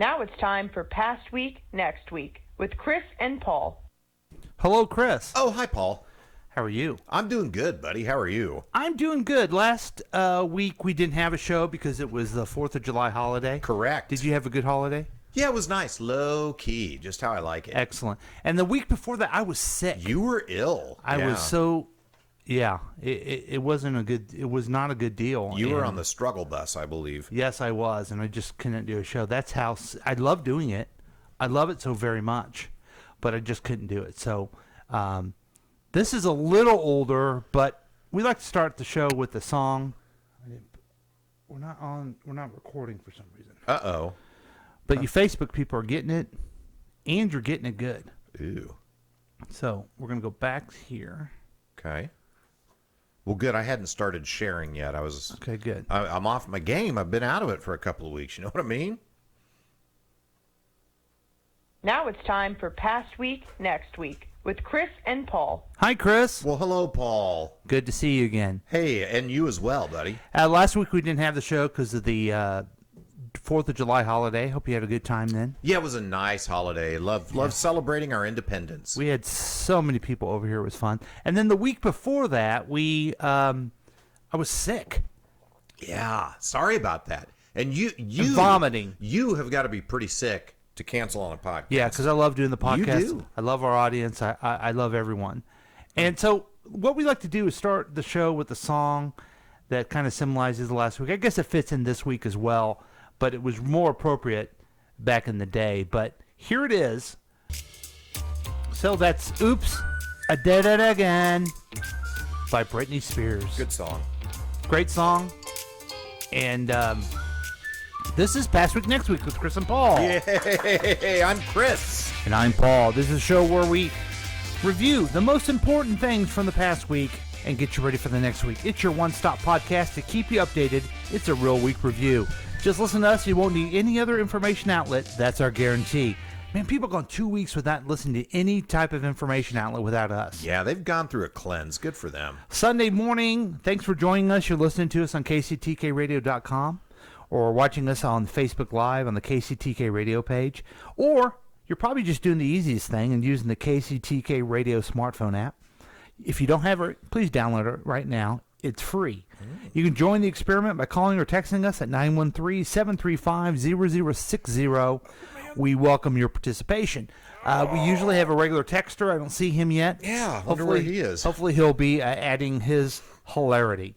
Now it's time for Past Week, Next Week with Chris and Paul. Hello, Chris. Oh, hi, Paul. How are you? I'm doing good, buddy. How are you? I'm doing good. Last week we didn't have a show because it was the 4th of July holiday. Correct. Did you have a good holiday? Yeah, it was nice. Low key. Just how I like it. Excellent. And the week before that, I was sick. You were ill. I was so... Yeah, it wasn't a good... It was not a good deal. You were on the struggle bus, I believe. Yes, I was, and I just couldn't do a show. That's how... I love doing it. I love it so very much, but I just couldn't do it. So... this is a little older, but we like to start the show with a song. We're not recording for some reason. Uh-oh. But you Facebook people are getting it, and you're getting it good. Ew. So we're going to go back here. Okay. Well, good. I hadn't started sharing yet. Okay, good. I'm off my game. I've been out of it for a couple of weeks. You know what I mean? Now it's time for Past Week, Next Week with Chris and Paul. Hi, Chris. Well, hello, Paul. Good to see you again. Hey, and you as well, buddy. Last week we didn't have the show because of the 4th of July holiday. Hope you had a good time then. Yeah, it was a nice holiday. Love celebrating our independence. We had so many people over here. It was fun. And then the week before that, I was sick. Yeah, sorry about that. And you vomiting. You have got to be pretty sick to cancel on a podcast. Yeah, because I love doing the podcast. You do. I love our audience. I love everyone. And so what we like to do is start the show with a song that kind of symbolizes the last week. I guess it fits in this week as well, but it was more appropriate back in the day. But here it is. So that's Oops, I Did It Again by Britney Spears. Good song. Great song. And this is Past Week, Next Week with Chris and Paul. Yay! I'm Chris. And I'm Paul. This is a show where we review the most important things from the past week and get you ready for the next week. It's your one-stop podcast to keep you updated. It's a real week review. Just listen to us. You won't need any other information outlet. That's our guarantee. Man, people have gone 2 weeks without listening to any type of information outlet without us. Yeah, they've gone through a cleanse. Good for them. Sunday morning, thanks for joining us. You're listening to us on kctkradio.com. or watching us on Facebook Live on the KCTK radio page, or you're probably just doing the easiest thing and using the KCTK radio smartphone app. If you don't have it, please download it right now. It's free. You can join the experiment by calling or texting us at 913-735-0060. We welcome your participation. We usually have a regular texter. I don't see him yet. Yeah, I wonder where he is. Hopefully he'll be adding his hilarity.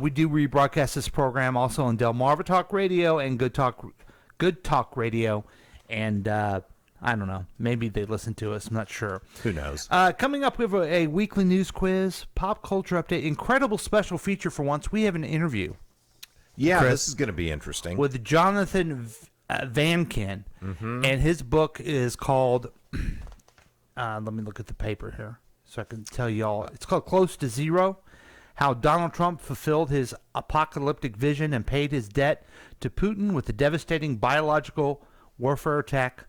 We do rebroadcast this program also on Delmarva Talk Radio and Good Talk Radio, and I don't know, maybe they listen to us. I'm not sure. Who knows? Coming up, we have a weekly news quiz, pop culture update, incredible special feature for once. We have an interview. Yeah, Chris, this is going to be interesting. with Jonathan Vankin, and his book is called. Let me look at the paper here so I can tell you all. It's called Close to Zero. How Donald Trump fulfilled his apocalyptic vision and paid his debt to Putin with a devastating biological warfare attack.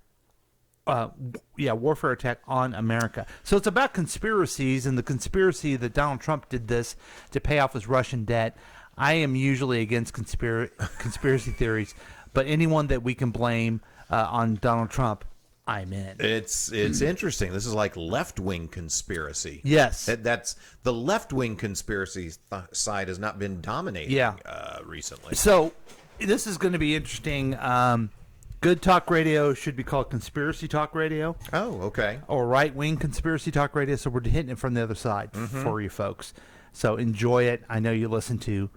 Warfare attack on America. So it's about conspiracies and the conspiracy that Donald Trump did this to pay off his Russian debt. I am usually against conspiracy theories, but anyone that we can blame on Donald Trump, I'm in. It's interesting. This is like left-wing conspiracy. Yes. That's the left-wing conspiracy side has not been dominating recently. So this is going to be interesting. Good Talk Radio should be called Conspiracy Talk Radio. Oh, okay. Or right-wing Conspiracy Talk Radio. So we're hitting it from the other side for you folks. So enjoy it. I know you listen to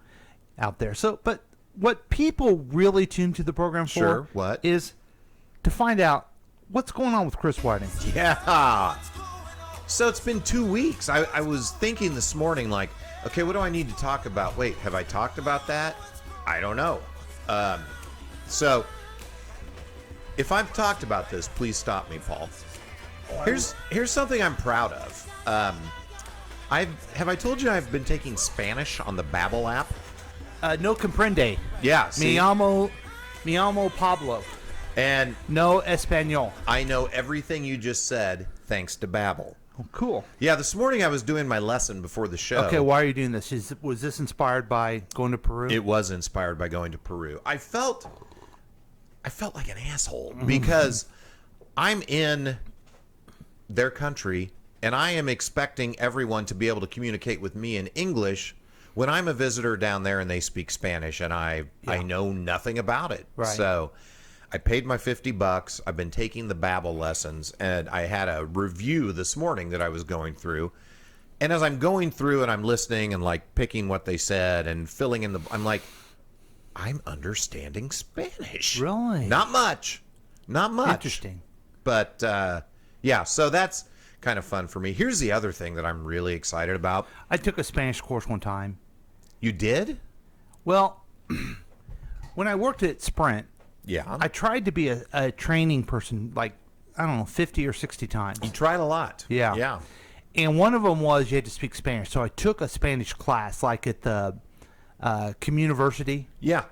out there. So, but what people really tune to the program for is to find out what's going on with Chris Whiting. Yeah. So it's been 2 weeks. I was thinking this morning, like, okay, what do I need to talk about? Wait, have I talked about that? I don't know. So if I've talked about this, please stop me, Paul. Here's something I'm proud of. Have I told you I've been taking Spanish on the Babbel app? No comprende. Yeah. Me llamo Pablo. And no Espanol. I know everything you just said thanks to Babbel. Oh, cool. Yeah, this morning I was doing my lesson before the show. Okay, why are you doing this? Was this inspired by going to Peru? It was inspired by going to Peru. I felt I felt like an asshole because I'm in their country and I am expecting everyone to be able to communicate with me in English when I'm a visitor down there and they speak Spanish and I know nothing about it. Right. So I paid my $50. I've been taking the Babbel lessons, and I had a review this morning that I was going through. And as I'm going through and I'm listening and like picking what they said and filling in I'm like, I'm understanding Spanish. Really? Not much. Interesting. But yeah, so that's kind of fun for me. Here's the other thing that I'm really excited about. I took a Spanish course one time. You did? Well, when I worked at Sprint, Yeah. I tried to be a training person, like, I don't know, 50 or 60 times. You tried a lot. Yeah. Yeah. And one of them was you had to speak Spanish. So I took a Spanish class, like at the communiversity. Yeah.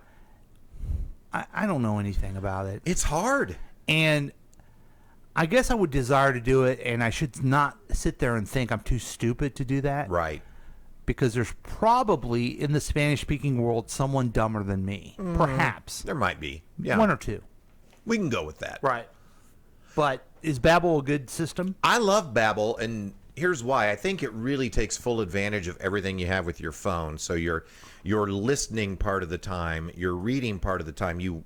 I don't know anything about it. It's hard. And I guess I would desire to do it, and I should not sit there and think I'm too stupid to do that. Right. Because there's probably, in the Spanish-speaking world, someone dumber than me. Perhaps. There might be. Yeah. One or two. We can go with that. Right. But is Babbel a good system? I love Babbel, and here's why. I think it really takes full advantage of everything you have with your phone. So you're listening part of the time, you're reading part of the time. You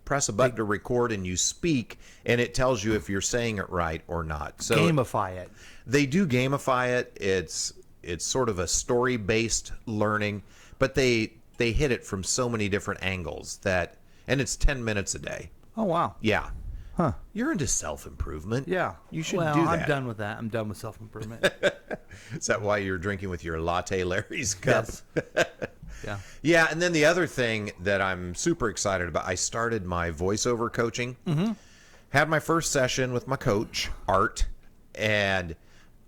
press a button to record and you speak, and it tells you if you're saying it right or not. So Gamify it. They do gamify it. It's sort of a story-based learning, but they hit it from so many different angles and it's 10 minutes a day. Oh, wow. Yeah. Huh. You're into self-improvement. Yeah. You should well, do that. I'm done with that. I'm done with self-improvement. Is that why you're drinking with your Latte Larry's cup? Yes. Yeah. Yeah, and then the other thing that I'm super excited about, I started my voiceover coaching. Mm-hmm. Had my first session with my coach, Art, and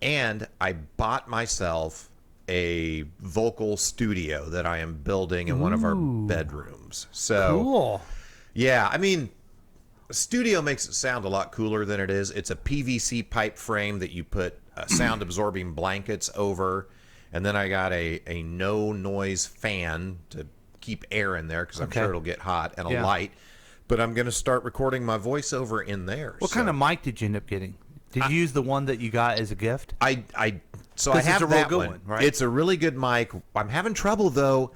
I bought myself a vocal studio that I am building in one of our bedrooms. So, Cool. yeah, I mean, a studio makes it sound a lot cooler than it is. It's a PVC pipe frame that you put sound-absorbing blankets over, and then I got a no-noise fan to keep air in there because I'm sure it'll get hot, and a light. But I'm going to start recording my voiceover in there. What kind of mic did you end up getting? Did you use the one that you got as a gift? I have it's a real that good one. one, right? It's a really good mic. I'm having trouble though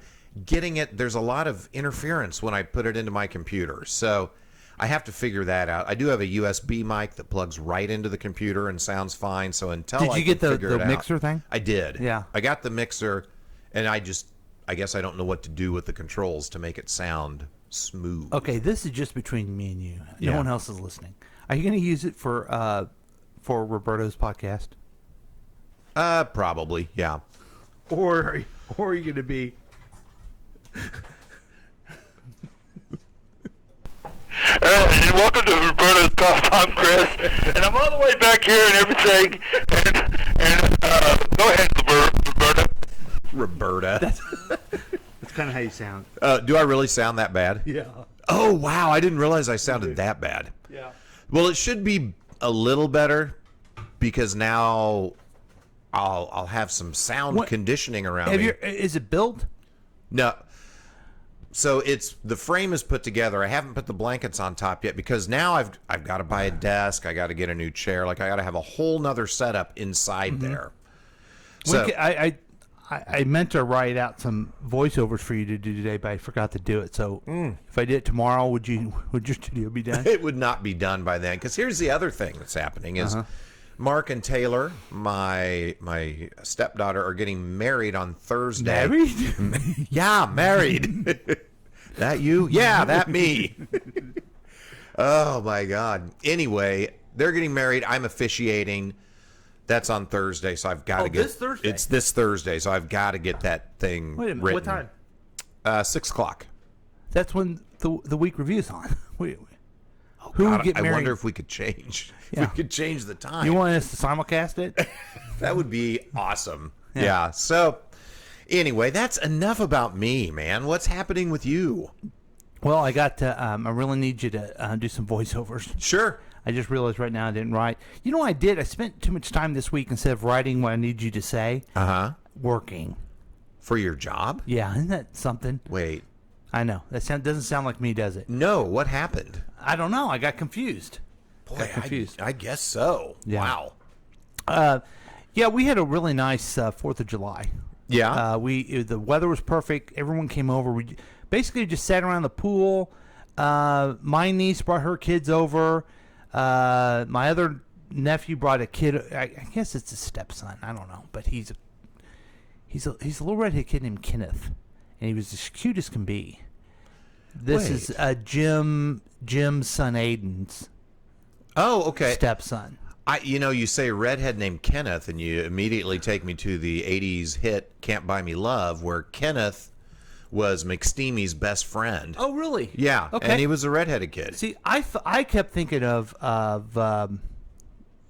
getting it. There's a lot of interference when I put it into my computer, so I have to figure that out. I do have a USB mic that plugs right into the computer and sounds fine. So until Did I you can get the figure it mixer out, thing? I did. Yeah. I got the mixer, and I guess I don't know what to do with the controls to make it sound smooth. Okay, this is just between me and you. No Yeah. one else is listening. Are you going to use it for Roberto's podcast? Probably, yeah. Or are you going to be... And welcome to Roberto's Golf. I'm Chris, and I'm all the way back here and everything. And go ahead, Roberta. Roberta. That's kind of how you sound. Do I really sound that bad? Yeah. Oh, wow. I didn't realize I sounded that bad. Yeah. Well, it should be a little better because now I'll have some sound conditioning around me. Is it built? No. So the frame is put together. I haven't put the blankets on top yet because now I've got to buy a desk. I got to get a new chair. Like I got to have a whole nother setup inside there. So I meant to write out some voiceovers for you to do today, but I forgot to do it. So if I did it tomorrow, would your studio be done? it would not be done by then. Because here's the other thing that's happening is Mark and Taylor, my stepdaughter, are getting married on Thursday. Married? Yeah, married. That you? Yeah, that me. Oh my God. Anyway, they're getting married. I'm officiating. That's on Thursday, so I've got to get. This Thursday? It's this Thursday, so I've got to get that thing. Wait a minute. Written. What time? 6:00. That's when the week review's on. Who God, would get married? I wonder if we could change. Yeah. If we could change the time. You want us to simulcast it? That would be awesome. Yeah. So, anyway, that's enough about me, man. What's happening with you? Well, I got to. I really need you to do some voiceovers. Sure. I just realized right now I didn't write. You know what I did? I spent too much time this week instead of writing what I need you to say. Uh-huh. Working. For your job? Yeah, isn't that something? Wait. I know. Doesn't sound like me, does it? No, what happened? I don't know. I got confused. Boy, confused. I guess so. Yeah. Wow. Yeah, we had a really nice 4th of July. Yeah. The weather was perfect. Everyone came over. We basically just sat around the pool. My niece brought her kids over. My other nephew brought a kid. I guess it's a stepson. I don't know, but he's a little redhead kid named Kenneth, and he was as cute as can be. This is Jim's son Aiden's stepson. You say redhead named Kenneth, and you immediately take me to the '80s hit "Can't Buy Me Love," where Kenneth was McSteamy's best friend. Oh, really? Yeah. Okay. And he was a redheaded kid. See, I kept thinking of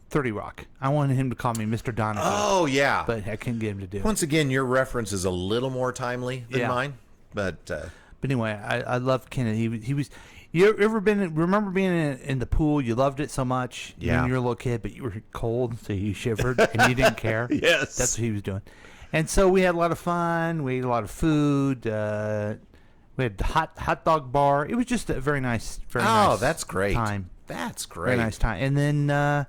30 Rock. I wanted him to call me Mr. Donovan. Oh, yeah. But I couldn't get him to do it. Once again, your reference is a little more timely than Yeah. mine. But anyway, I loved Kenneth. He was. You ever remember being in the pool? You loved it so much. Yeah. When you were a little kid, but you were cold, so you shivered and you didn't care. Yes. That's what he was doing. And so we had a lot of fun. We ate a lot of food. We had the hot dog bar. It was just a very nice, that's great. time. That's great. Very nice time. And then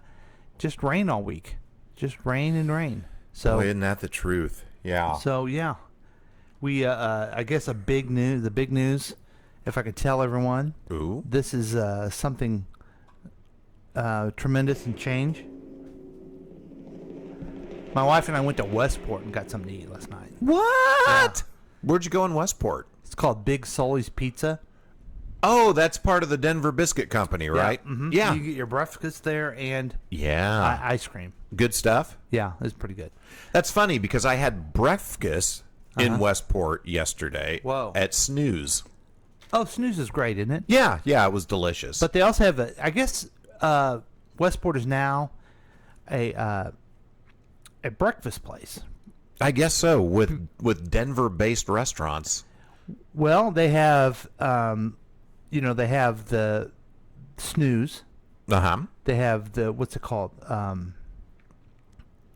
just rain all week. Just rain and rain. So Boy, isn't that the truth? Yeah. So yeah, we I guess the big news, if I could tell everyone, Ooh. this is something tremendous and change. My wife and I went to Westport and got something to eat last night. What? Where'd you go in Westport? It's called Big Sully's Pizza. Oh, that's part of the Denver Biscuit Company, right? Yeah. Mhm. Yeah. You get your breakfast there and Yeah. ice cream. Good stuff. Yeah, it's pretty good. That's funny because I had breakfast in Westport yesterday Whoa. at Snooze. Oh, Snooze is great, isn't it? Yeah, it was delicious. But they also have I guess Westport is now a breakfast place. I guess so with Denver-based restaurants. Well, they have they have the Snooze. Uh-huh. They have the what's it called?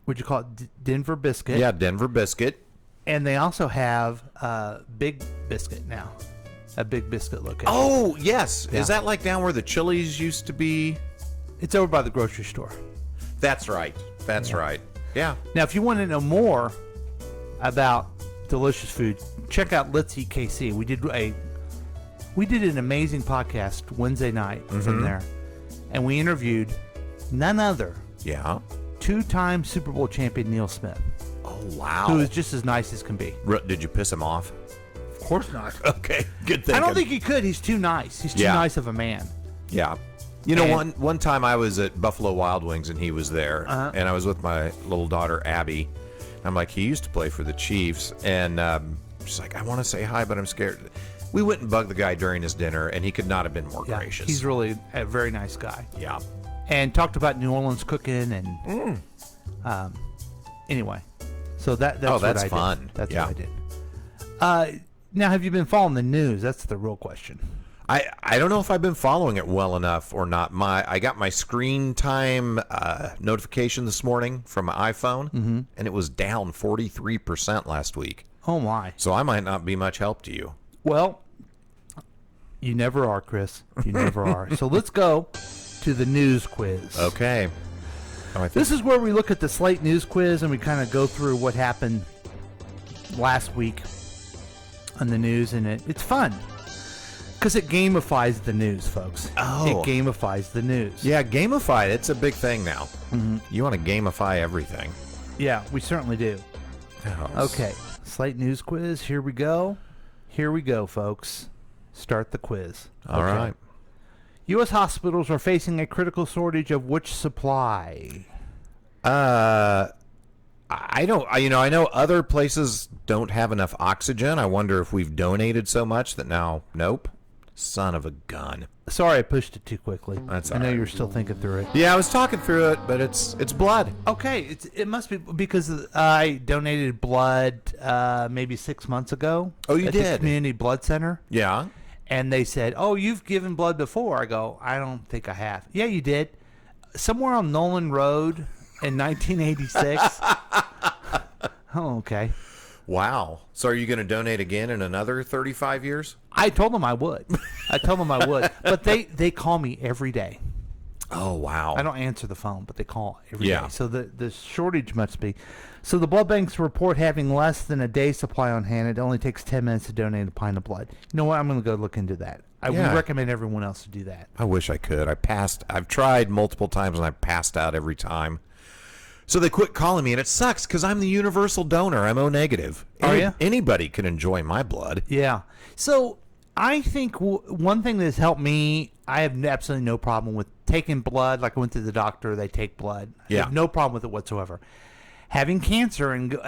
What'd you call it? Denver Biscuit. Yeah, Denver Biscuit. And they also have Big Biscuit now. A Big Biscuit location. Oh, yes. Yeah. Is that like down where the Chili's used to be? It's over by the grocery store. That's right. That's right. Yeah. Now, if you want to know more about delicious food, check out Let's Eat KC. We did an amazing podcast Wednesday night from there, and we interviewed none other Yeah. two-time Super Bowl champion Neil Smith, Oh, wow. who is just as nice as can be. Did you piss him off? Of course not. Okay. Good thing. I don't think he could. He's too nice. He's too Yeah. nice of a man. Yeah. You know, And- one time I was at Buffalo Wild Wings and he was there, and I was with my little daughter Abby. I'm like, he used to play for the Chiefs, and she's like, I want to say hi, but I'm scared. We went and bugged the guy during his dinner, and he could not have been more Yeah, gracious. he's really a very nice guy. Yeah. And talked about New Orleans cooking and anyway. So that's Oh, what that's I fun. did. That's Yeah. what I did. Now, have you been following the news? That's the real question. I don't know if I've been following it well enough or not. I got my screen time notification this morning from my iPhone, and it was down 43% last week. Oh my. So I might not be much help to you. Well, you never are, Chris. You never are. So let's go to the news quiz. Okay. Oh, I think This is where we look at the Slate News Quiz and we kind of go through what happened last week on the news, and it's fun because it gamifies the news, folks. Oh. It gamifies the news. Yeah, gamify. It's a big thing now. You want to gamify everything. Yeah, we certainly do. Okay, Slate News Quiz. Here we go. Here we go, folks. Start the quiz. All right. U.S. hospitals are facing a critical shortage of which supply? I don't. I know other places don't have enough oxygen. I wonder if we've donated so much that now, nope. Son of a gun. Sorry, I pushed it too quickly. That's I all know right. you're still thinking through it. Yeah, I was talking through it, but it's blood. Okay, it must be because I donated blood maybe 6 months ago. Oh, you at the did? community blood center, Yeah. and they said, "Oh, you've given blood before." I go, "I don't think I have." Yeah, you did. Somewhere on Nolan Road in 1986. Oh, okay. Wow. So are you going to donate again in another 35 years? I told them I would. But they call me every day. Oh, wow. I don't answer the phone, but they call every Yeah. day. So the shortage must be. So the blood banks report having less than a day's supply on hand. It only takes 10 minutes to donate a pint of blood. You know what? I'm going to go look into that. I would recommend everyone else to do that. I wish I could. I've tried multiple times and I passed out every time. So they quit calling me, and it sucks because I'm the universal donor. I'm O negative. Are you? Anybody can enjoy my blood. Yeah. So I think one thing that's helped me, I have absolutely no problem with taking blood. Like I went to the doctor, they take blood. I have no problem with it whatsoever. Having cancer and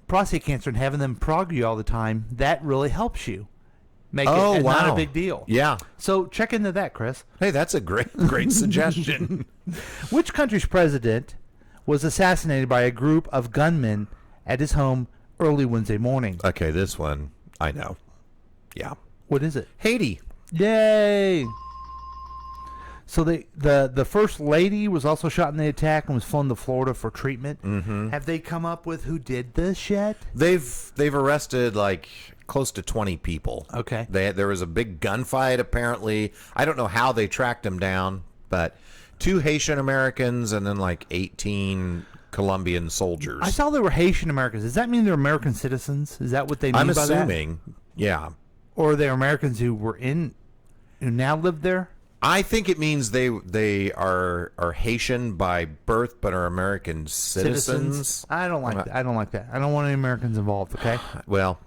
prostate cancer and having them prog you all the time, that really helps you. Make it not a big deal. Yeah. So check into that, Chris. Hey, that's a great suggestion. Which country's president was assassinated by a group of gunmen at his home early Wednesday morning? Okay, this one I know. Yeah. What is it? Haiti. Yay! So the first lady was also shot in the attack and was flown to Florida for treatment. Mm-hmm. Have they come up with who did this yet? They've arrested like close to 20 people. Okay. There was a big gunfight apparently. I don't know how they tracked them down, but 2 Haitian Americans and then like 18 Colombian soldiers. I saw they were Haitian Americans. Does that mean they're American citizens? Is that what they mean I'm by that? assuming. Yeah. Or they're Americans who now live there? I think it means they are Haitian by birth but are American citizens. I don't like that. I don't like that. I don't want any Americans involved, okay? Well,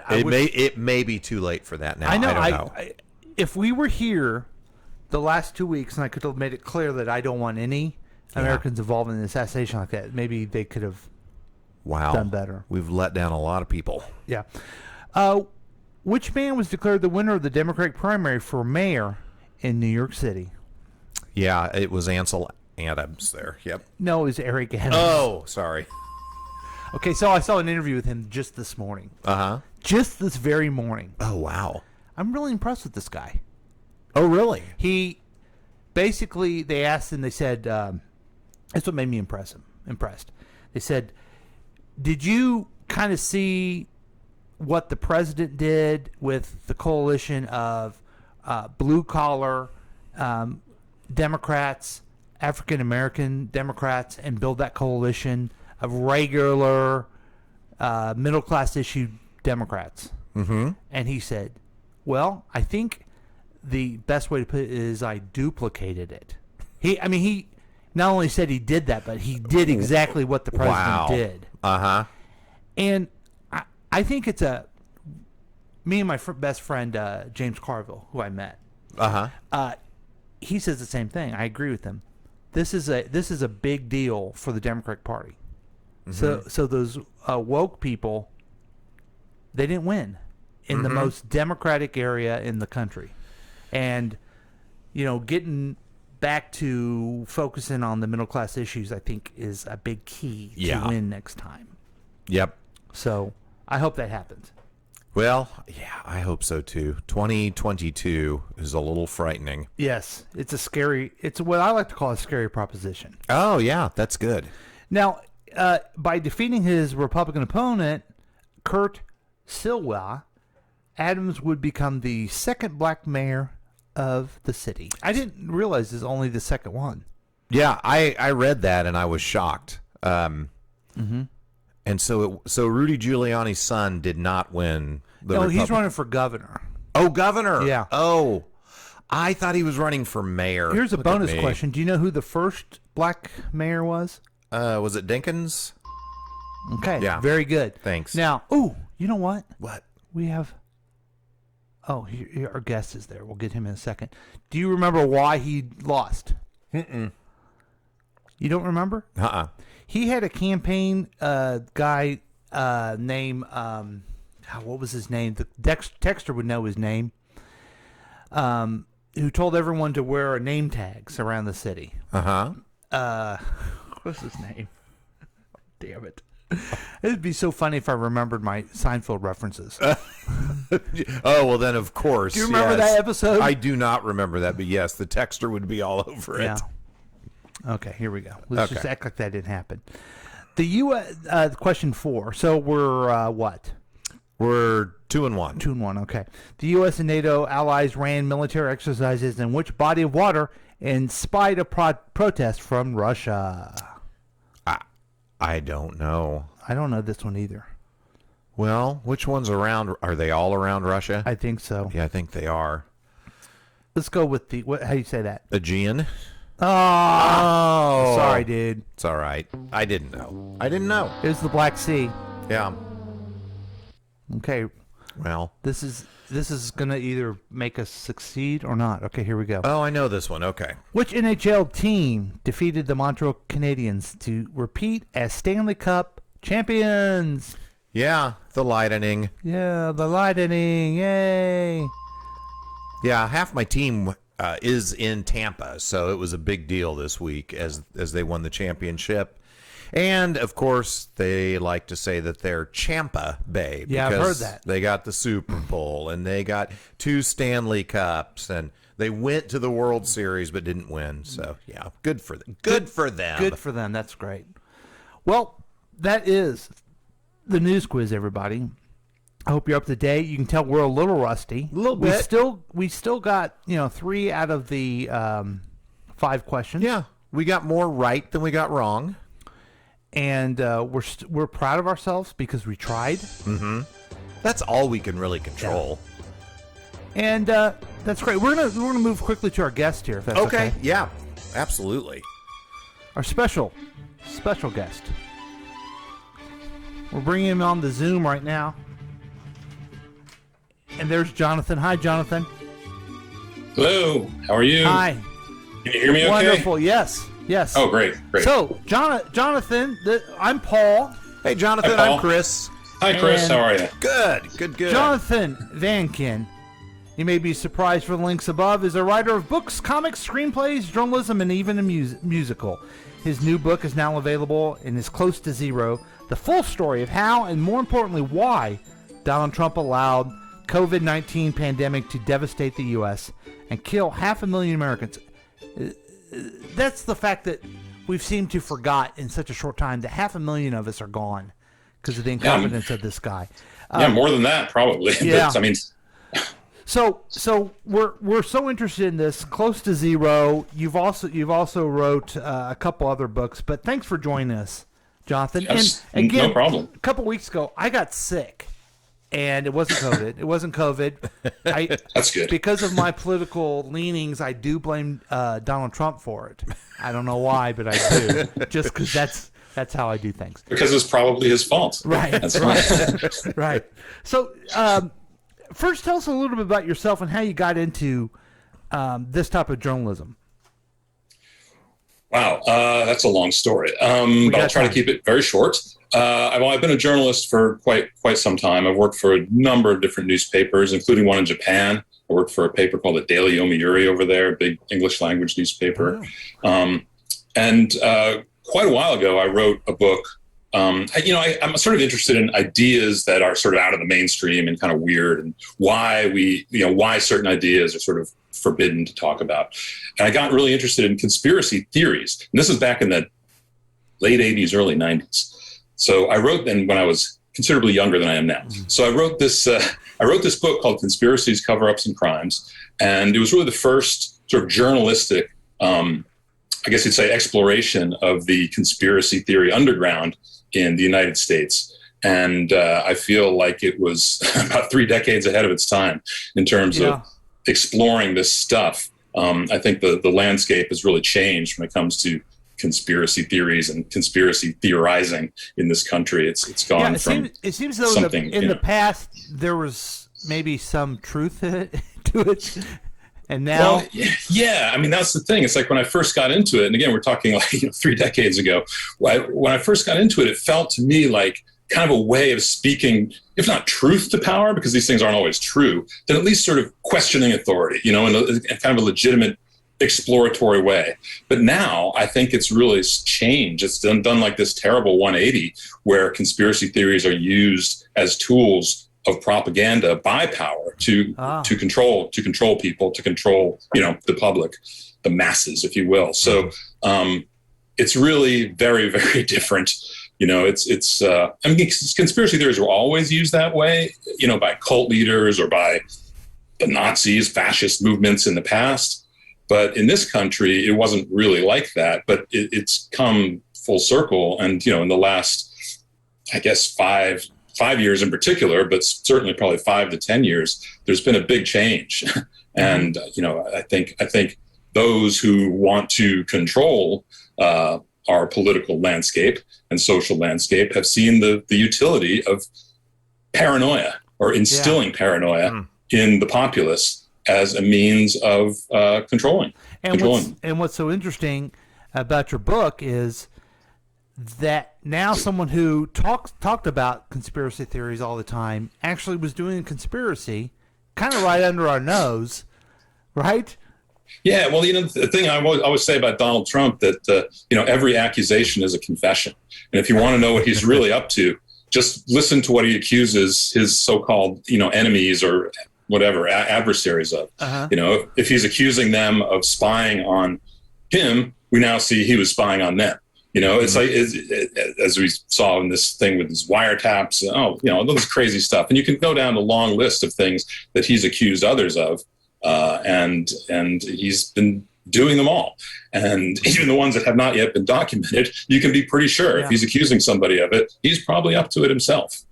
it may be too late for that now. I know. I don't know. If we were here the last 2 weeks and I could have made it clear that I don't want any Americans involved in an assassination like that, maybe they could have done better. We've let down a lot of people. Yeah. Which man was declared the winner of the Democratic primary for mayor in New York City? Yeah, it was Ansel Adams there. Yep. No, it was Eric Adams. Oh, sorry. Okay, so I saw an interview with him just this morning. Uh-huh. Just this very morning. Oh, wow. I'm really impressed with this guy. Oh, really? He basically, they asked him, they said, that's what made me impressed. They said, did you kind of see what the president did with the coalition of blue-collar Democrats, African-American Democrats, and build that coalition of regular middle-class issue Democrats? Mm-hmm. And he said, well, I think the best way to put it is I duplicated it. He not only said he did that, but he did exactly what the president did. Uh-huh. And I think it's me and my best friend, James Carville, who I met. Uh-huh. He says the same thing. I agree with him. This is a big deal for the Democratic Party. Mm-hmm. So those woke people, they didn't win in the most democratic area in the country. And, getting back to focusing on the middle class issues, I think, is a big key to win next time. Yep. So I hope that happens. Well, yeah, I hope so too. 2022 is a little frightening. Yes, it's what I like to call a scary proposition. Oh, yeah, that's good. Now, by defeating his Republican opponent, Kurt Silwa, Adams would become the second black mayor of the city. I didn't realize there's only the second one. Yeah, I read that and I was shocked. And so Rudy Giuliani's son did not win the Republican. He's running for governor. Oh, governor. Yeah. Oh, I thought he was running for mayor. Here's a bonus question. Do you know who the first black mayor was? Was it Dinkins? Okay. Yeah. Very good. Thanks. Now, you know what? What? We have... here, our guest is there. We'll get him in a second. Do you remember why he lost? Mm-mm. You don't remember? Uh-uh. He had a campaign guy named... what was his name? The Texter would know his name. Who told everyone to wear name tags around the city. Uh-huh. What's his name? Damn it. It'd be so funny if I remembered my Seinfeld references. Oh, well then, of course. Do you remember that episode? I do not remember that, but yes, the texter would be all over it. Yeah. Okay, here we go. Let's just act like that didn't happen. The U.S. Question 4. So we're what? We're 2-1. 2-1. Okay. The U.S. and NATO allies ran military exercises in which body of water in spite of protest from Russia? I don't know. I don't know this one either. Well, which one's around? Are they all around Russia? I think so. Yeah, I think they are. Let's go with how do you say that? Aegean? Oh. Sorry, dude. It's all right. I didn't know. It was the Black Sea. Yeah. Okay. Well, this is going to either make us succeed or not. Okay, here we go. Oh, I know this one. Okay. Which NHL team defeated the Montreal Canadiens to repeat as Stanley Cup champions? Yeah, the Lightning. Yeah, the Lightning. Yay. Yeah, half my team is in Tampa, so it was a big deal this week as they won the championship. And, of course, they like to say that they're Champa Bay. Yeah, I've heard that. They got the Super Bowl, and they got 2 Stanley Cups, and they went to the World Series but didn't win. So, yeah, good for them. Good for them. Good for them. That's great. Well, that is the news quiz, everybody. I hope you're up to date. You can tell we're a little rusty. A little bit. We still got 3 out of the 5 questions. Yeah, we got more right than we got wrong. And we're proud of ourselves because we tried. Mm-hmm. That's all we can really control. Yeah. And that's great. We're gonna move quickly to our guest here. If that's okay. Yeah, absolutely. Our special guest. We're bringing him on the Zoom right now. And there's Jonathan. Hi, Jonathan. Hello. How are you? Hi. Can you hear me okay? Wonderful. Yes. Oh, great. So, Jonathan, I'm Paul. Hey, Jonathan. Hi, Paul. I'm Chris. Hi, Chris. How are you? Good. Jonathan Vankin, you may be surprised for the links above, is a writer of books, comics, screenplays, journalism, and even a musical. His new book is now available and is close to zero. The full story of how, and more importantly, why Donald Trump allowed COVID-19 pandemic to devastate the U.S. and kill 500,000 Americans. That's the fact that we've seemed to forgot in such a short time that 500,000 of us are gone because of the incompetence of this guy. More than that, probably. Yeah. But, I mean, so we're so interested in this. Close to zero. You've also wrote a couple other books, but thanks for joining us, Jonathan. Yes, and again, no problem. A couple weeks ago, I got sick. And it wasn't COVID. That's good. Because of my political leanings, I do blame Donald Trump for it. I don't know why, but I do. Just because that's how I do things. Because it's probably his fault. Right. That's right. Right. So, first, tell us a little bit about yourself and how you got into this type of journalism. Wow, that's a long story. But I'll try to keep it very short. I've been a journalist for quite some time. I've worked for a number of different newspapers, including one in Japan. I worked for a paper called the Daily Yomiuri over there, a big English language newspaper. Oh. And quite a while ago, I wrote a book. I'm sort of interested in ideas that are sort of out of the mainstream and kind of weird, and why certain ideas are sort of forbidden to talk about. And I got really interested in conspiracy theories. And this is back in the late 80s, early 90s. So I wrote then when I was considerably younger than I am now. So I wrote this book called Conspiracies, Cover-Ups, and Crimes. And it was really the first sort of journalistic, I guess you'd say, exploration of the conspiracy theory underground in the United States. And I feel like it was about 3 decades ahead of its time in terms of exploring this stuff. I think the landscape has really changed when it comes to conspiracy theories and conspiracy theorizing in this country. It's gone from it seems though something in the past there was maybe some truth to it. And now, yeah, I mean, that's the thing. It's like when I first got into it, and again, we're talking like 3 decades ago. When I first got into it, it felt to me like kind of a way of speaking, if not truth to power, because these things aren't always true, then at least sort of questioning authority, in a kind of a legitimate exploratory way. But now I think it's really changed. It's done like this terrible 180 where conspiracy theories are used as tools of propaganda by power to control people, to control the public, the masses, if you will. So it's really very, very different I mean, conspiracy theories were always used that way, by cult leaders or by the Nazis, fascist movements in the past. But in this country, it wasn't really like that. But it's come full circle. And, in the last, I guess, 5 years in particular, but certainly probably 5 to 10 years, there's been a big change. And, I think those who want to control our political landscape and social landscape have seen the utility of paranoia or instilling paranoia in the populace as a means of controlling. And what's so interesting about your book is that now someone who talked about conspiracy theories all the time actually was doing a conspiracy kind of right under our nose, right? Yeah, well, the thing I always say about Donald Trump that, every accusation is a confession. And if you want to know what he's really up to, just listen to what he accuses his so-called, enemies or whatever, adversaries of. If he's accusing them of spying on him, we now see he was spying on them. It's like, as we saw in this thing with his wiretaps, all this crazy stuff. And you can go down a long list of things that he's accused others of. And he's been doing them all. And even the ones that have not yet been documented, you can be pretty sure if he's accusing somebody of it, he's probably up to it himself.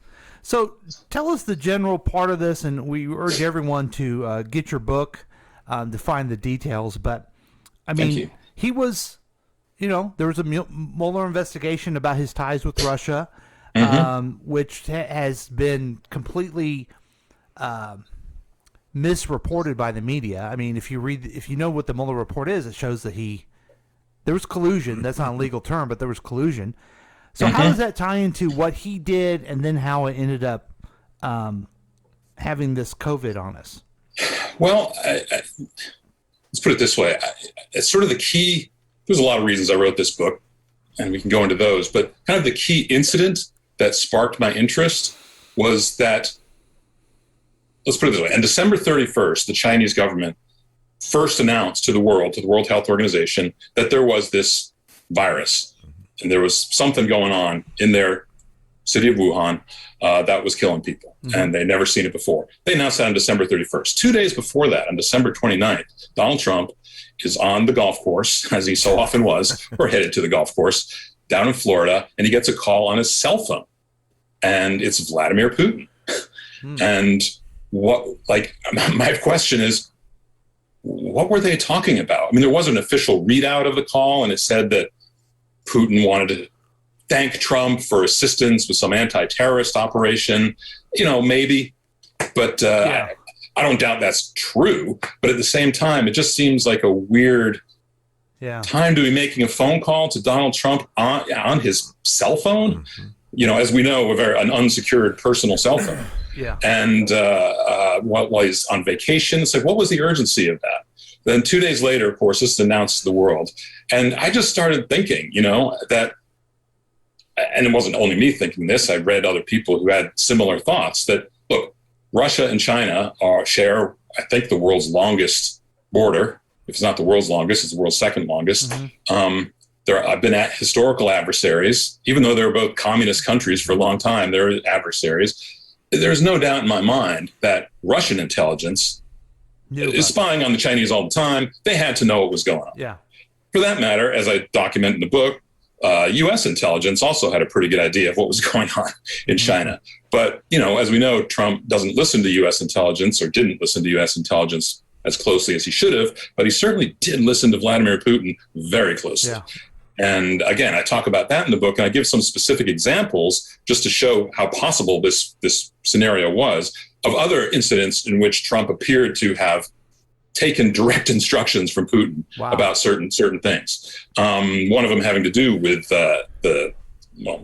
So tell us the general part of this, and we urge everyone to get your book to find the details. But, I mean, he was, there was a Mueller investigation about his ties with Russia, which has been completely misreported by the media. I mean, if you know what the Mueller report is, it shows that there was collusion. That's not a legal term, but there was collusion. So how does that tie into what he did and then how it ended up having this COVID on us? Well, let's put it this way. It's sort of the key. There's a lot of reasons I wrote this book, and we can go into those. But kind of the key incident that sparked my interest was that, let's put it this way. On December 31st, the Chinese government first announced to the World Health Organization, that there was this virus. And there was something going on in their city of Wuhan that was killing people. And they'd never seen it before. They announced that on December 31st. 2 days before that, on December 29th, Donald Trump is on the golf course, as he so often was, or headed to the golf course down in Florida, and he gets a call on his cell phone. And it's Vladimir Putin. And my question is, what were they talking about? I mean, there was an official readout of the call, and it said that Putin wanted to thank Trump for assistance with some anti-terrorist operation, maybe. But I don't doubt that's true. But at the same time, it just seems like a weird time to be making a phone call to Donald Trump on his cell phone. As we know, an unsecured personal cell phone. And while he's on vacation, it's like, what was the urgency of that? Then 2 days later, of course, this is announced to the world. And I just started thinking, that, and it wasn't only me thinking this, I read other people who had similar thoughts, that, look, Russia and China share, I think, the world's longest border. If it's not the world's longest, it's the world's second longest. I've been at historical adversaries, even though they were both communist countries for a long time, they're adversaries. There's no doubt in my mind that Russian intelligence is spying on the Chinese all the time. They had to know what was going on. For that matter, as I document in the book, U.S. intelligence also had a pretty good idea of what was going on in China. But, as we know, Trump doesn't listen to U.S. intelligence, or didn't listen to U.S. intelligence as closely as he should have, but he certainly did listen to Vladimir Putin very closely. And again, I talk about that in the book, and I give some specific examples just to show how possible this scenario was, of other incidents in which Trump appeared to have taken direct instructions from Putin about certain things. One of them having to do with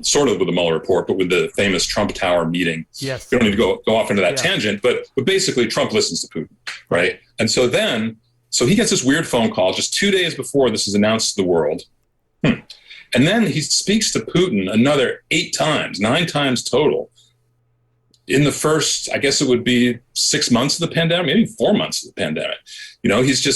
sort of with the Mueller report, but with the famous Trump Tower meeting. We don't need to go off into that tangent, but basically Trump listens to Putin, right? And so he gets this weird phone call just 2 days before this is announced to the world. And then he speaks to Putin another 9 times total, in the first, I guess it would be 6 months of the pandemic, maybe 4 months of the pandemic.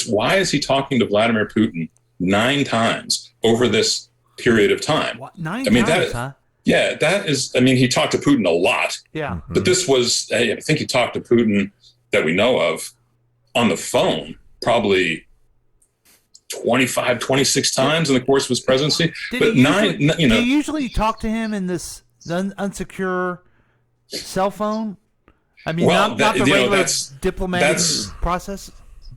Why is he talking to Vladimir Putin 9 times over this period of time? What, 9 times, huh? Yeah, that is. I mean, he talked to Putin a lot. Yeah. But this was, I think he talked to Putin that we know of on the phone probably 25, 26 times in the course of his presidency. But nine, do you usually talk to him in this unsecure cell phone? I mean, not the regular diplomatic process?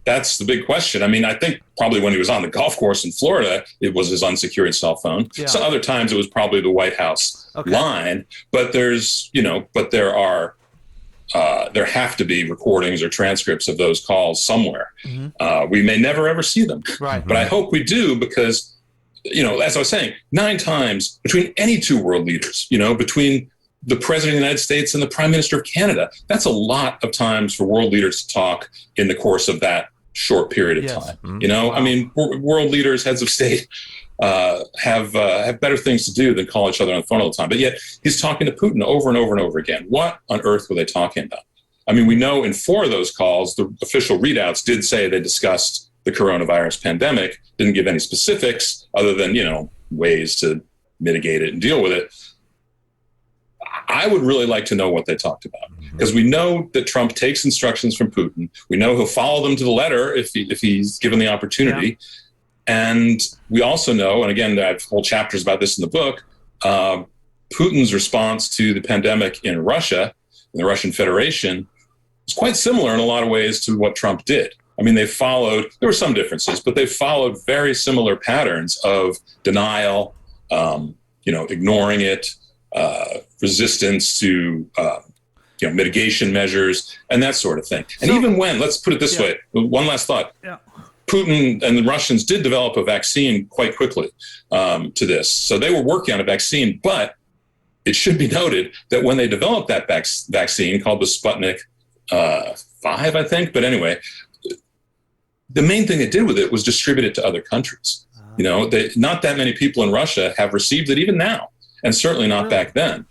That's the big question. I mean, I think probably when he was on the golf course in Florida, it was his unsecured cell phone. Yeah. So other times it was probably the White House line. But there have to be recordings or transcripts of those calls somewhere. Mm-hmm. We may never ever see them. Right. But I hope we do because, as I was saying, 9 times between any two world leaders, between the president of the United States and the prime minister of Canada, that's a lot of times for world leaders to talk in the course of that short period of time. Mm-hmm. Wow. I mean, world leaders, heads of state, have better things to do than call each other on the phone all the time. But yet he's talking to Putin over and over and over again. What on earth were they talking about? I mean, we know in 4 of those calls, the official readouts did say they discussed the coronavirus pandemic, didn't give any specifics other than, ways to mitigate it and deal with it. I would really like to know what they talked about, because we know that Trump takes instructions from Putin. We know he'll follow them to the letter if he's given the opportunity. Yeah. And we also know, and again, I have whole chapters about this in the book, Putin's response to the pandemic in Russia, in the Russian Federation, is quite similar in a lot of ways to what Trump did. I mean, there were some differences, but they followed very similar patterns of denial, ignoring it, resistance to mitigation measures and that sort of thing. And even when, let's put it this way, one last thought. Yeah. Putin and the Russians did develop a vaccine quite quickly to this. So they were working on a vaccine, but it should be noted that when they developed that vaccine called the Sputnik 5, I think, but anyway, the main thing they did with it was distribute it to other countries. Not that many people in Russia have received it even now, and certainly not back then.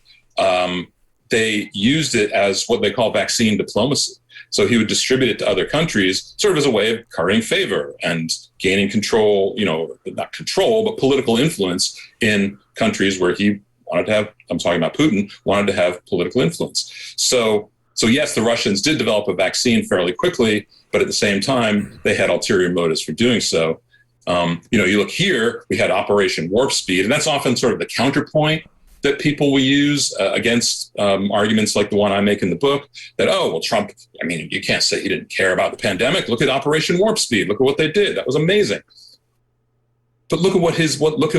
They used it as what they call vaccine diplomacy. So he would distribute it to other countries sort of as a way of currying favor and gaining control, not control, but political influence in countries where he wanted to have, I'm talking about Putin, wanted to have political influence. So yes, the Russians did develop a vaccine fairly quickly, but at the same time, they had ulterior motives for doing so. You look here, we had Operation Warp Speed, and that's often sort of the counterpoint that people will use against arguments like the one I make in the book, that, Trump, I mean, you can't say he didn't care about the pandemic. Look at Operation Warp Speed. Look at what they did. That was amazing. But look at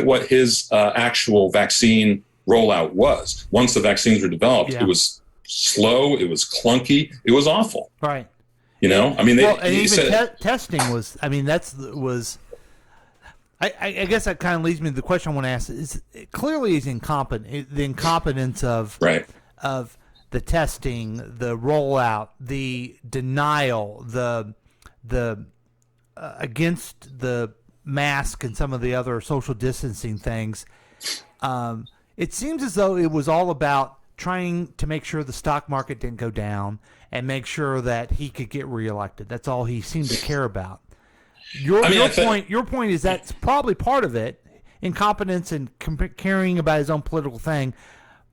what his actual vaccine rollout was. Once the vaccines were developed, It was slow, it was clunky, it was awful. Right. I mean, testing was, I mean, I guess that kind of leads me to the question I want to ask. Is clearly he's incompetent. The incompetence of the testing, the rollout, the denial, the against the mask and some of the other social distancing things. It seems as though it was all about trying to make sure the stock market didn't go down and make sure that he could get reelected. That's all he seemed to care about. Your point is that's probably part of it, incompetence and caring about his own political thing,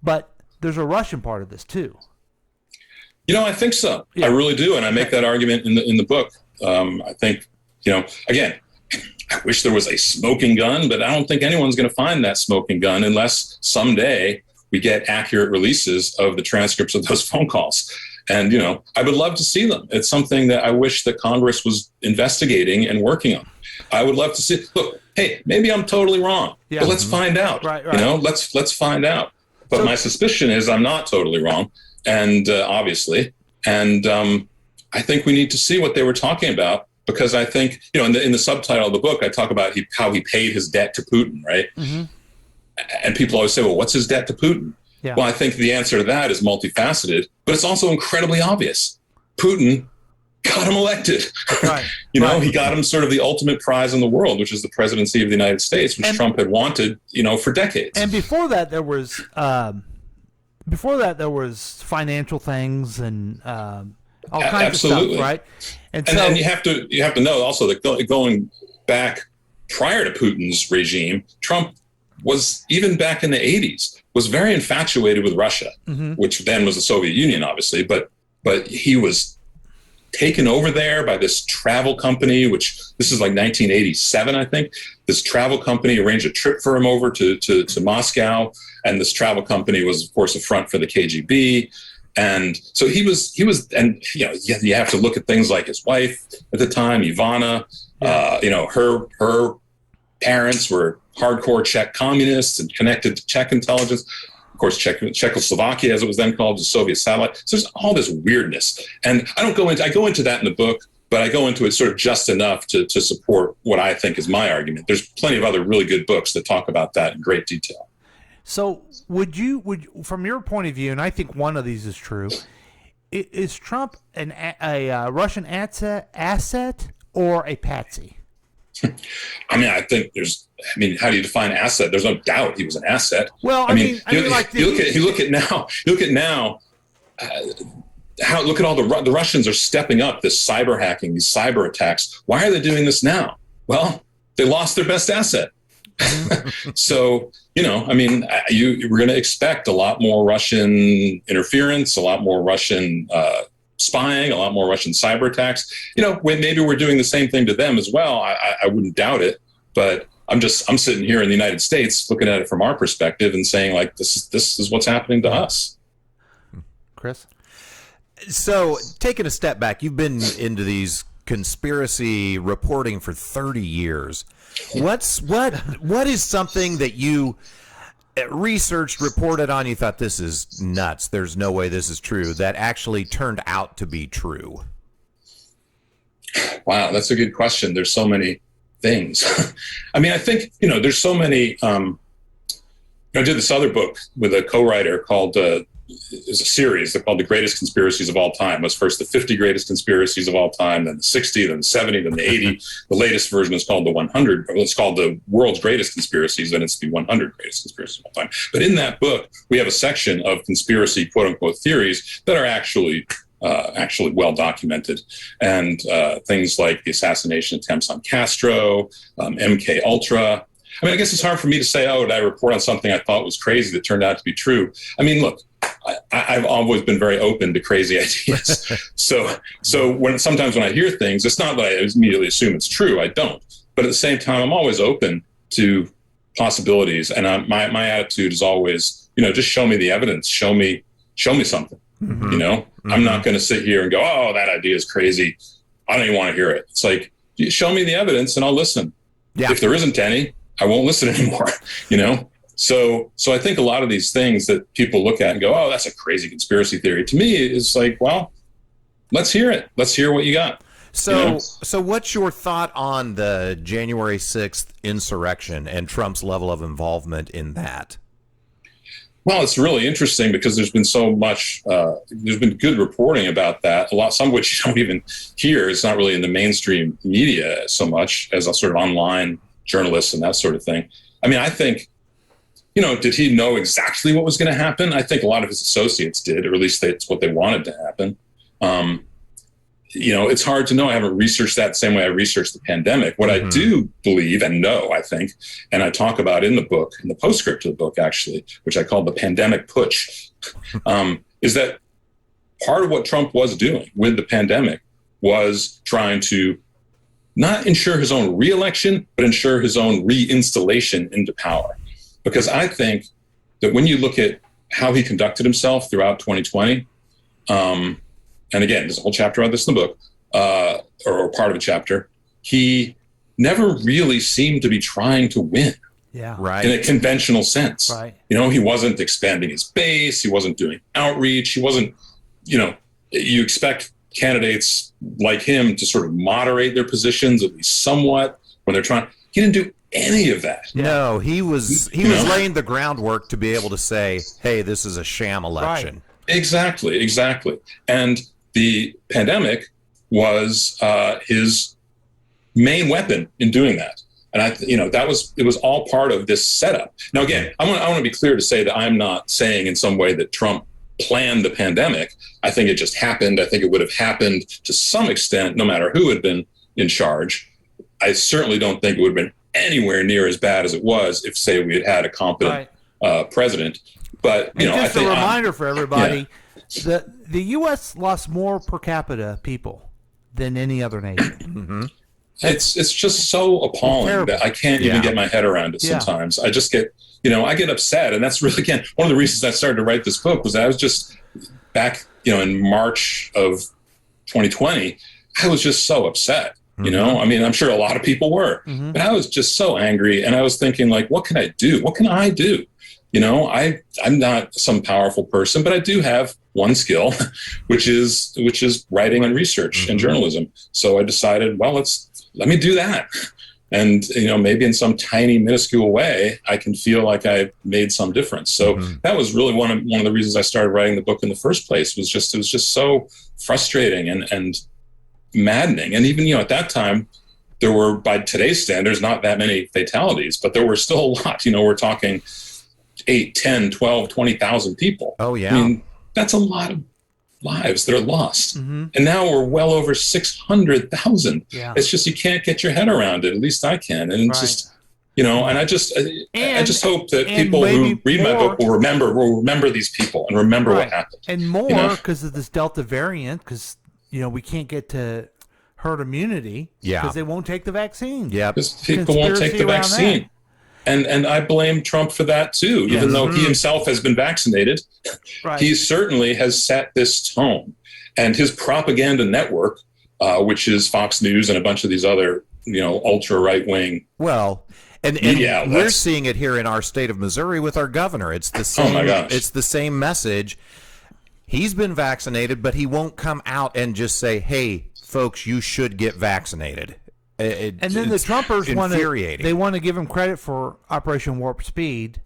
but there's a Russian part of this too. I think so. Yeah. I really do, and I make that argument in the book. I think, again, I wish there was a smoking gun, but I don't think anyone's going to find that smoking gun unless someday we get accurate releases of the transcripts of those phone calls. And, I would love to see them. It's something that I wish that Congress was investigating and working on. I would love to see, look, hey, maybe I'm totally wrong, but let's find out. Right. Let's find out. But my suspicion is I'm not totally wrong, and obviously. And I think we need to see what they were talking about, because I think, in the subtitle of the book, I talk about how he paid his debt to Putin, right? Mm-hmm. And people always say, well, what's his debt to Putin? Yeah. Well, I think the answer to that is multifaceted, but it's also incredibly obvious. Putin got him elected. Right. He got him sort of the ultimate prize in the world, which is the presidency of the United States, which Trump had wanted, for decades. And before that, there was financial things and all kinds of stuff, right? And you have to know also that going back prior to Putin's regime, Trump was, even back in the 80s, was very infatuated with Russia, which then was the Soviet Union, obviously. But he was taken over there by this travel company, which this is like 1987, I think. This travel company arranged a trip for him over to Moscow. And this travel company was, of course, a front for the KGB. And so he was, and, you know, you have to look at things like his wife at the time, Ivana, you know, her parents were hardcore Czech communists and connected to Czech intelligence. Of course, Czechoslovakia, as it was then called, the Soviet satellite. So there's all this weirdness. And I go into that in the book, but I go into it sort of just enough to support what I think is my argument. There's plenty of other really good books that talk about that in great detail. So would from your point of view, and I think one of these is true, is Trump a Russian asset or a patsy? I mean, I think how do you define asset? There's no doubt he was an asset. Well, you look at now. Look at all the Russians are stepping up this cyber hacking, these cyber attacks. Why are they doing this now? Well, they lost their best asset. So, you know, I mean, we're going to expect a lot more Russian interference, a lot more Russian spying, a lot more Russian cyber attacks. You know, maybe we're doing the same thing to them as well. I wouldn't doubt it, but I'm sitting here in the United States looking at it from our perspective and saying, like, this is what's happening to us. Chris? So taking a step back, you've been into these conspiracy reporting for 30 years. What is something that you researched, reported on, you thought, this is nuts, there's no way this is true, that actually turned out to be true? Wow, that's a good question. There's so many things. I mean, I think, you know, there's so many. I did this other book with a co-writer called, is a series called The Greatest Conspiracies of All Time. It was first the 50 Greatest Conspiracies of All Time, then the 60, then the 70, then the 80. The latest version is called the 100. It's called The World's Greatest Conspiracies, and it's the 100 Greatest Conspiracies of All Time. But in that book, we have a section of conspiracy, quote unquote, theories that are actually well documented, and things like the assassination attempts on Castro, MK Ultra. I mean, I guess it's hard for me to say, oh, did I report on something I thought was crazy that turned out to be true? I mean, look, I've always been very open to crazy ideas. So sometimes when I hear things, it's not that I immediately assume it's true. I don't. But at the same time, I'm always open to possibilities. And my attitude is always, you know, just show me the evidence. Show me something. Mm-hmm. You know, I'm not going to sit here and go, oh, that idea is crazy. I don't even want to hear it. It's like, show me the evidence and I'll listen. Yeah. If there isn't any, I won't listen anymore, you know? So I think a lot of these things that people look at and go, oh, that's a crazy conspiracy theory. To me, it's like, well, let's hear it. Let's hear what you got. So what's your thought on the January 6th insurrection and Trump's level of involvement in that? Well, it's really interesting because there's been so much, there's been good reporting about that, some of which you don't even hear. It's not really in the mainstream media so much as a sort of online journalists and that sort of thing. I mean, I think, you know, did he know exactly what was going to happen? I think a lot of his associates did, or at least that's what they wanted to happen. You know, it's hard to know. I haven't researched that the same way I researched the pandemic. What I do believe and know, I think, and I talk about in the book, in the postscript of the book, actually, which I call the pandemic putsch, is that part of what Trump was doing with the pandemic was trying to not ensure his own reelection, but ensure his own reinstallation into power. Because I think that when you look at how he conducted himself throughout 2020, and again, there's a whole chapter on this in the book, or part of a chapter, he never really seemed to be trying to win. Yeah. Right. In a conventional sense. Right. You know, he wasn't expanding his base. He wasn't doing outreach. He wasn't, you know, you expect candidates like him to sort of moderate their positions at least somewhat when they're trying. He didn't do any of that. No, he was laying the groundwork to be able to say, hey, this is a sham election. Right. Exactly. And the pandemic was his main weapon in doing that. And it was all part of this setup. Now, again, I want to be clear to say that I'm not saying in some way that Trump planned the pandemic. I think it just happened. I think it would have happened to some extent, no matter who had been in charge. I certainly don't think it would have been anywhere near as bad as it was if, say, we had had a competent president. But and I just think a reminder for everybody: the U.S. lost more per capita people than any other nation. It's just so appalling that I can't even get my head around it sometimes. I just get, I get upset. And that's really, again, one of the reasons I started to write this book was I was just back, in March of 2020, I was just so upset. I mean, I'm sure a lot of people were, but I was just so angry. And I was thinking, like, what can I do? What can I do? I'm not some powerful person, but I do have one skill, which is writing and research and journalism. So I decided, well, let me do that. And, maybe in some tiny, minuscule way, I can feel like I made some difference. So that was really one of the reasons I started writing the book in the first place. It was just so frustrating and maddening. And even, at that time, there were, by today's standards, not that many fatalities, but there were still a lot. We're talking 8, 10, 12, 20,000 people. Oh, yeah. I mean, that's a lot of lives that are lost. And now we're well over 600,000. Yeah. It's just, you can't get your head around it. At least I can. And it's just, and I just hope that people who read my book will remember these people and remember what happened. And more because of this Delta variant, because, we can't get to herd immunity because they won't take the vaccine. Yeah. Because people won't take the vaccine. And I blame Trump for that too, even though he himself has been vaccinated. He certainly has set this tone. And his propaganda network, which is Fox News and a bunch of these other, ultra right-wing media we're seeing it here in our state of Missouri with our governor. It's the same, it's the same message. He's been vaccinated, but he won't come out and just say, hey, folks, you should get vaccinated. And then the Trumpers want to give him credit for Operation Warp Speed,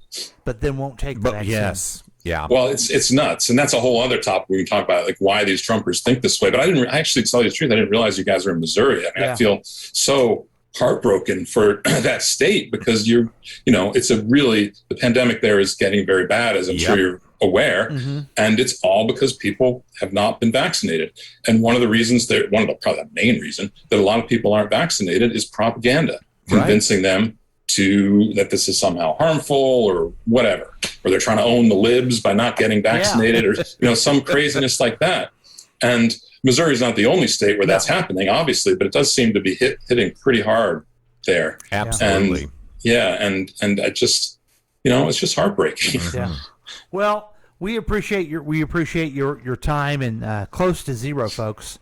but then won't take the vaccine. Yes, yeah. Well, it's nuts, and that's a whole other topic we can talk about, like why these Trumpers think this way. But I actually, to tell you the truth, I didn't realize you guys are in Missouri. I mean, I feel so heartbroken for that state because it's the pandemic there is getting very bad, as I'm sure you're aware, and it's all because people have not been vaccinated. And one of the reasons probably the main reason that a lot of people aren't vaccinated is propaganda, convincing them that this is somehow harmful or whatever, or they're trying to own the libs by not getting vaccinated or some craziness like that. And Missouri is not the only state where that's happening, obviously, but it does seem to be hitting pretty hard there. Absolutely. And I just, it's just heartbreaking. Yeah. Well, we appreciate your time and close to zero, folks.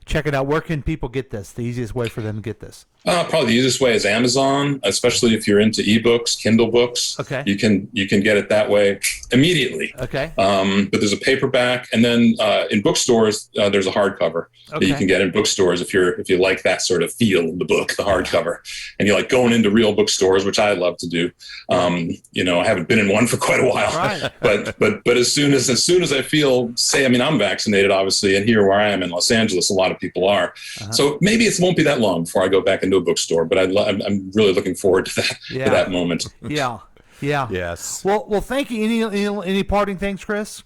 Check it out. Where can people get this? The easiest way for them to get this? Probably the easiest way is Amazon, especially if you're into ebooks, Kindle books. Okay. You can get it that way immediately. Okay. But there's a paperback, and then in bookstores there's a hardcover that you can get in bookstores if you like that sort of feel of the book, the hardcover, and you like going into real bookstores, which I love to do. I haven't been in one for quite a while, but as soon as I feel, I'm vaccinated, obviously, and here where I am in Los Angeles, a lot of people are. So maybe it won't be that long before I go back into a bookstore, but I'm really looking forward to that moment. Yeah. Yes. Well, thank you. Any parting things, Chris?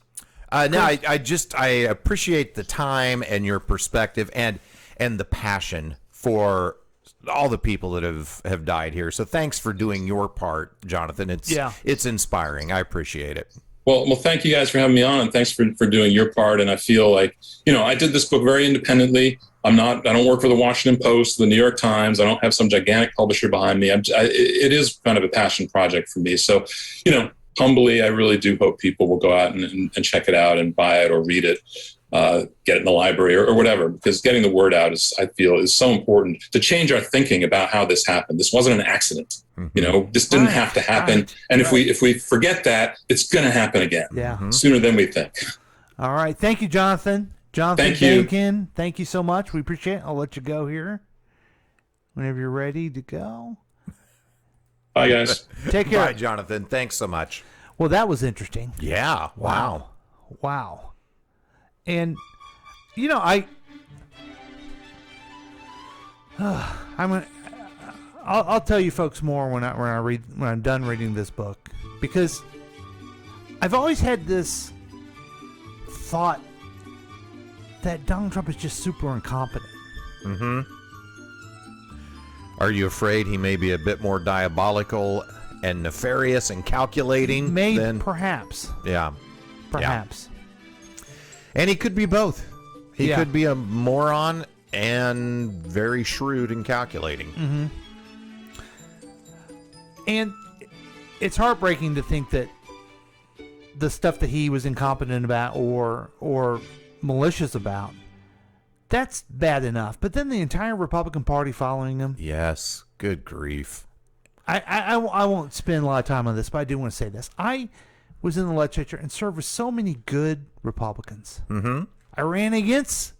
No, I appreciate the time and your perspective and the passion for all the people that have died here. So thanks for doing your part, Jonathan. It's inspiring. I appreciate it. Well, thank you guys for having me on, and thanks for doing your part. And I feel like, I did this book very independently. I don't work for the Washington Post, the New York Times. I don't have some gigantic publisher behind me. It is kind of a passion project for me. So, humbly, I really do hope people will go out and check it out and buy it or read it, get it in the library or whatever, because getting the word out I feel is so important to change our thinking about how this happened. This wasn't an accident. This didn't have to happen. And if we forget that, it's going to happen again sooner than we think. All right. Thank you, Jonathan. Jonathan Vankin, thank you so much. We appreciate it. I'll let you go here whenever you're ready to go. Bye, guys. Take care. Bye, Jonathan. Thanks so much. Well, that was interesting. Yeah. Wow. And I'll tell you folks more when I'm done reading this book, because I've always had this thought that Donald Trump is just super incompetent. Are you afraid he may be a bit more diabolical and nefarious and calculating? Maybe, perhaps. Yeah. Perhaps. Yeah. And he could be both. He Yeah. could be a moron and very shrewd and calculating. Mm-hmm. And it's heartbreaking to think that the stuff that he was incompetent about or malicious about, that's bad enough. But then the entire Republican Party following him. Yes. Good grief. I won't spend a lot of time on this, but I do want to say this. I was in the legislature and served with so many good Republicans. Mm-hmm. I ran against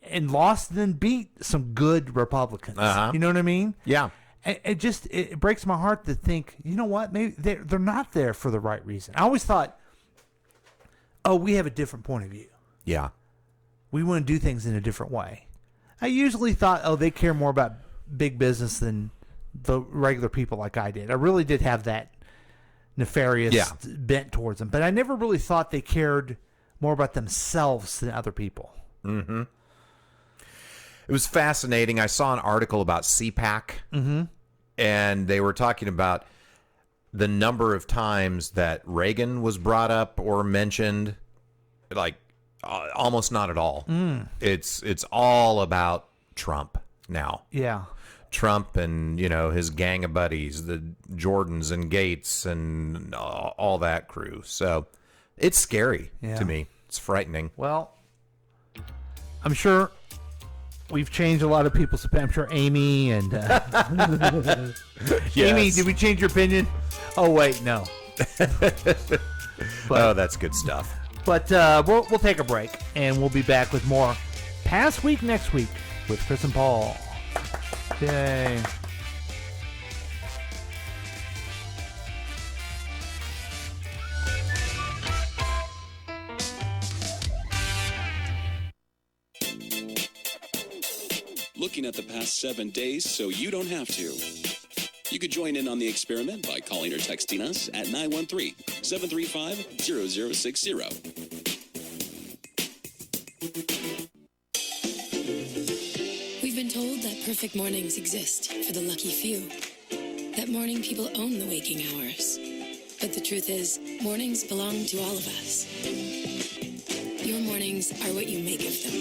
and lost and then beat some good Republicans. Uh-huh. You know what I mean? Yeah. It breaks my heart to think, you know what, maybe they're not there for the right reason. I always thought, oh, we have a different point of view. Yeah. We want to do things in a different way. I usually thought, oh, they care more about big business than the regular people like I did. I really did have that nefarious bent towards them. But I never really thought they cared more about themselves than other people. Mm-hmm. It was fascinating. I saw an article about CPAC, and they were talking about the number of times that Reagan was brought up or mentioned, like almost not at all. It's all about Trump now. Yeah. Trump and, his gang of buddies, the Jordans and Gates and all that crew. So it's scary to me. It's frightening. Well, I'm sure we've changed a lot of people's opinion. I'm sure Amy and Amy, did we change your opinion? Oh wait, no. Oh, that's good stuff. But we'll take a break and we'll be back with more Past Week next week with Chris and Paul. Yay. Looking at the past 7 days so you don't have to. You could join in on the experiment by calling or texting us at 913-735-0060. We've been told that perfect mornings exist for the lucky few. That morning people own the waking hours. But the truth is, mornings belong to all of us. Your mornings are what you make of them.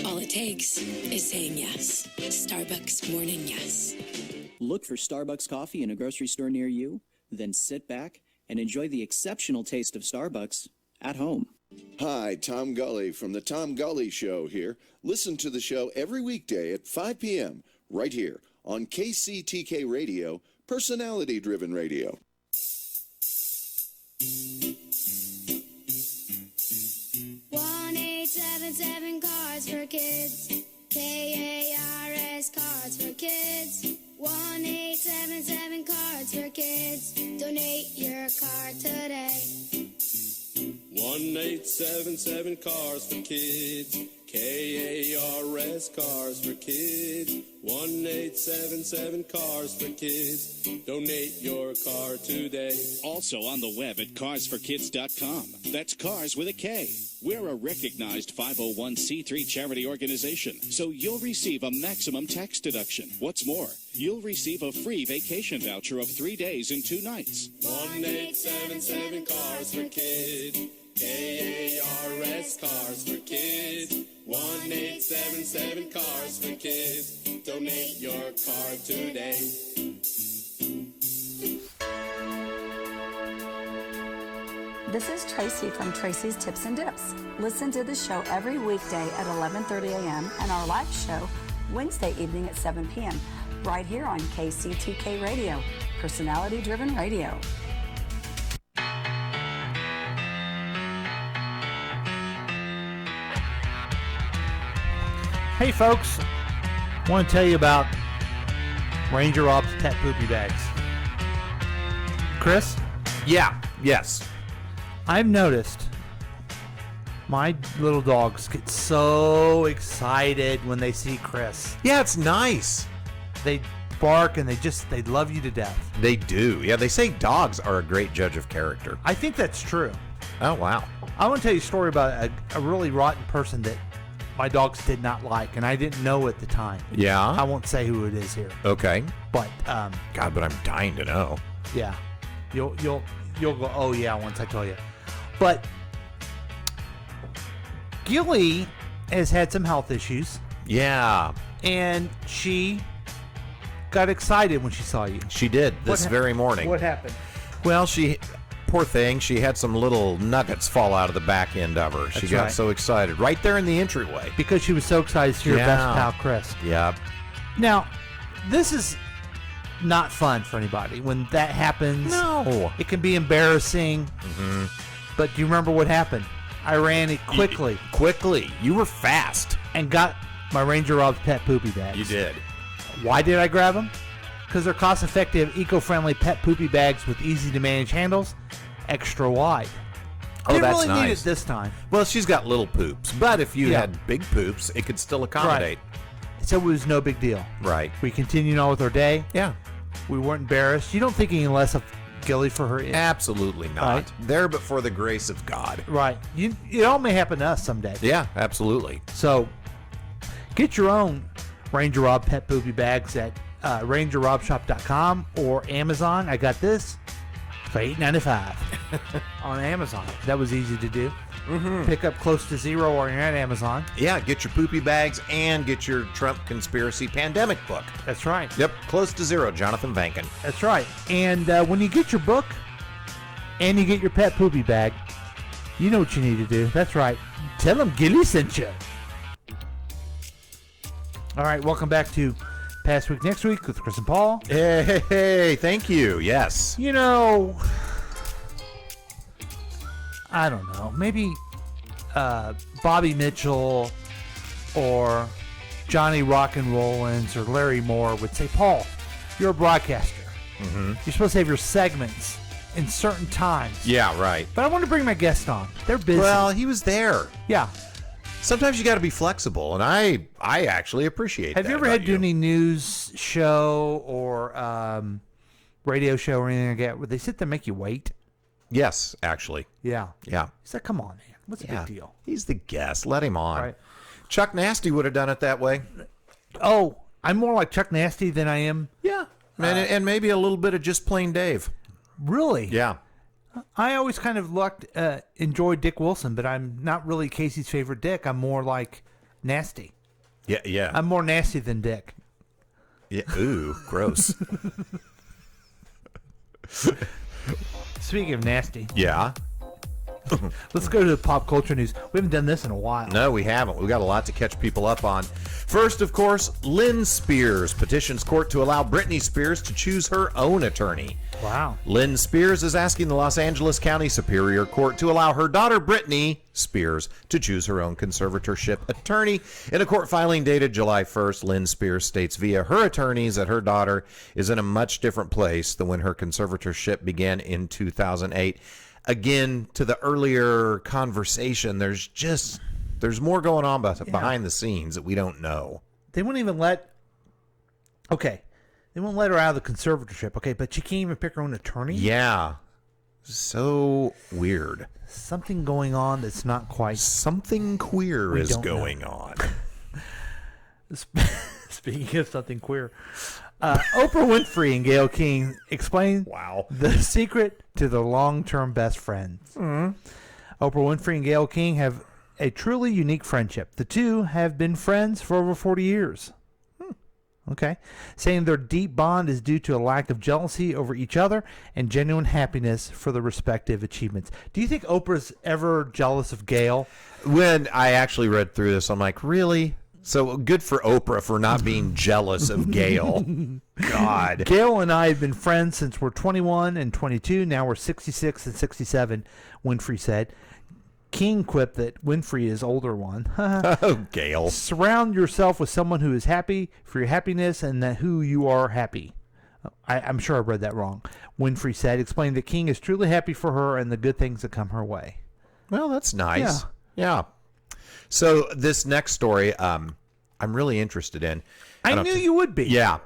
All it takes is saying yes. Starbucks Morning Yes. Look for Starbucks coffee in a grocery store near you, then sit back and enjoy the exceptional taste of Starbucks at home. Hi, Tom Gully from The Tom Gully Show here. Listen to the show every weekday at 5 p.m. right here on KCTK Radio, personality-driven radio. 1877 Cards for Kids. KARS Cards for Kids. 1877 Cards for Kids. Donate your card today. 1877 Cars for Kids. KARS Cars for Kids. 1877 Cars for Kids. Donate your car today. Also on the web at carsforkids.com. That's Cars with a K. We're a recognized 501c3 charity organization, so you'll receive a maximum tax deduction. What's more, you'll receive a free vacation voucher of 3 days and 2 nights. 1877 Cars for Kids. KARS Cars for Kids. 1877 Cars for Kids. Donate your car today. This is Tracy from Tracy's Tips and Dips. Listen to the show every weekday at 11:30 a.m. and our live show Wednesday evening at 7 p.m. right here on KCTK Radio, personality-driven radio. Hey folks, I want to tell you about Ranger Rob's pet poopy bags. Chris? Yeah, yes. I've noticed my little dogs get so excited when they see Chris. Yeah, it's nice. They bark and they love you to death. They do. Yeah, they say dogs are a great judge of character. I think that's true. Oh, wow. I want to tell you a story about a really rotten person that my dogs did not like, and I didn't know at the time. Yeah? I won't say who it is here. Okay. But God, but I'm dying to know. Yeah. You'll go, oh yeah, once I tell you. But Gilly has had some health issues. Yeah. And she got excited when she saw you. She did this very morning. What happened? Well, poor thing, she had some little nuggets fall out of the back end of her. She got so excited right there in the entryway. Because she was so excited to see her best pal, Chris. Yep. Now, this is not fun for anybody. When that happens, no, it can be embarrassing. Mm-hmm. But do you remember what happened? I ran it quickly. Quickly. You were fast. And got my Ranger Rob's pet poopy bags. You did. Why did I grab them? Because they're cost-effective, eco-friendly pet poopy bags with easy-to-manage handles, extra wide. Oh, Didn't that's really nice. need it this time. Well, she's got little poops, but if you had big poops, it could still accommodate. Right. So it was no big deal. Right. We continued on with our day. Yeah. We weren't embarrassed. You don't think any less of Gilly for her? Absolutely not. Right. There but for the grace of God. Right. It all may happen to us someday. Yeah, absolutely. So get your own Ranger Rob pet poopy bags at rangerrobshop.com or Amazon. I got this for $8.95 on Amazon. That was easy to do. Mm-hmm. Pick up close to zero while you're at Amazon. Yeah, get your poopy bags and get your Trump conspiracy pandemic book. That's right. Yep, close to zero, Jonathan Vankin. That's right. And when you get your book and you get your pet poopy bag, you know what you need to do. That's right. Tell them Gilly sent you. All right, welcome back to Past Week Next Week with Chris and Paul. Hey, thank you. Yes. You know, I don't know. Maybe Bobby Mitchell or Johnny Rock'n'Rollins or Larry Moore would say, Paul, you're a broadcaster. Mm-hmm. You're supposed to have your segments in certain times. Yeah, right. But I want to bring my guest on. They're busy. Well, he was there. Yeah. Sometimes you got to be flexible, and I actually appreciate that. Have you ever had to do any news show or radio show or anything like that where they sit there and make you wait? Yes, actually. Yeah. Yeah. He's like, come on, man. What's the big deal? He's the guest. Let him on. Right. Chuck Nasty would have done it that way. Oh, I'm more like Chuck Nasty than I am. Yeah. And maybe a little bit of just plain Dave. Really? Yeah. I always kind of enjoyed Dick Wilson, but I'm not really Casey's favorite Dick. I'm more like Nasty. Yeah. I'm more nasty than Dick. Yeah. Ooh, gross. Speaking of nasty. Yeah. Let's go to the pop culture news. We haven't done this in a while. No, we haven't. We've got a lot to catch people up on. First, of course, Lynn Spears petitions court to allow Britney Spears to choose her own attorney. Wow. Lynn Spears is asking the Los Angeles County Superior Court to allow her daughter Britney Spears to choose her own conservatorship attorney. In a court filing dated July 1st, Lynn Spears states via her attorneys that her daughter is in a much different place than when her conservatorship began in 2008. Again, to the earlier conversation, there's more going on behind the scenes that we don't know. They won't even let... Okay. They won't let her out of the conservatorship. Okay, but she can't even pick her own attorney? Yeah. So weird. Something going on that's not quite... Something queer is going on. Speaking of something queer, Oprah Winfrey and Gayle King explain the secret to their long-term best friends. Mm-hmm. Oprah Winfrey and Gayle King have a truly unique friendship. The two have been friends for over 40 years. Okay. Saying their deep bond is due to a lack of jealousy over each other and genuine happiness for the respective achievements. Do you think Oprah's ever jealous of Gayle? When I actually read through this, I'm like, really? So good for Oprah for not being jealous of Gayle. God. Gayle and I have been friends since we're 21 and 22. Now we're 66 and 67, Winfrey said. King quipped that Winfrey is older one. Oh, Gayle. Surround yourself with someone who is happy for your happiness and that who you are happy. I'm sure I read that wrong. Winfrey said, explaining that King is truly happy for her and the good things that come her way. Well, that's nice. Yeah. So this next story, I'm really interested in. I knew you would be. Yeah.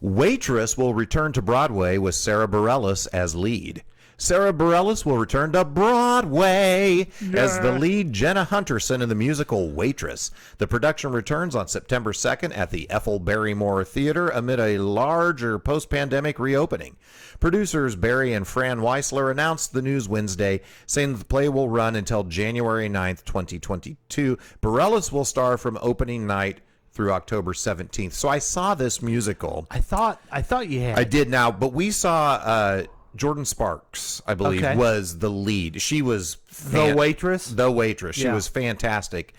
Waitress will return to Broadway with Sarah Bareilles as lead. Sarah Bareilles will return to Broadway as the lead Jenna Hunterson in the musical Waitress. The production returns on September 2nd at the Ethel Barrymore Theater amid a larger post-pandemic reopening. Producers Barry and Fran Weisler announced the news Wednesday, saying the play will run until January 9th, 2022. Bareilles will star from opening night through October 17th. So I saw this musical. I thought you had. I did now, but we saw Jordan Sparks, I believe, was the lead. She was The Waitress? The Waitress. She Yeah. was fantastic.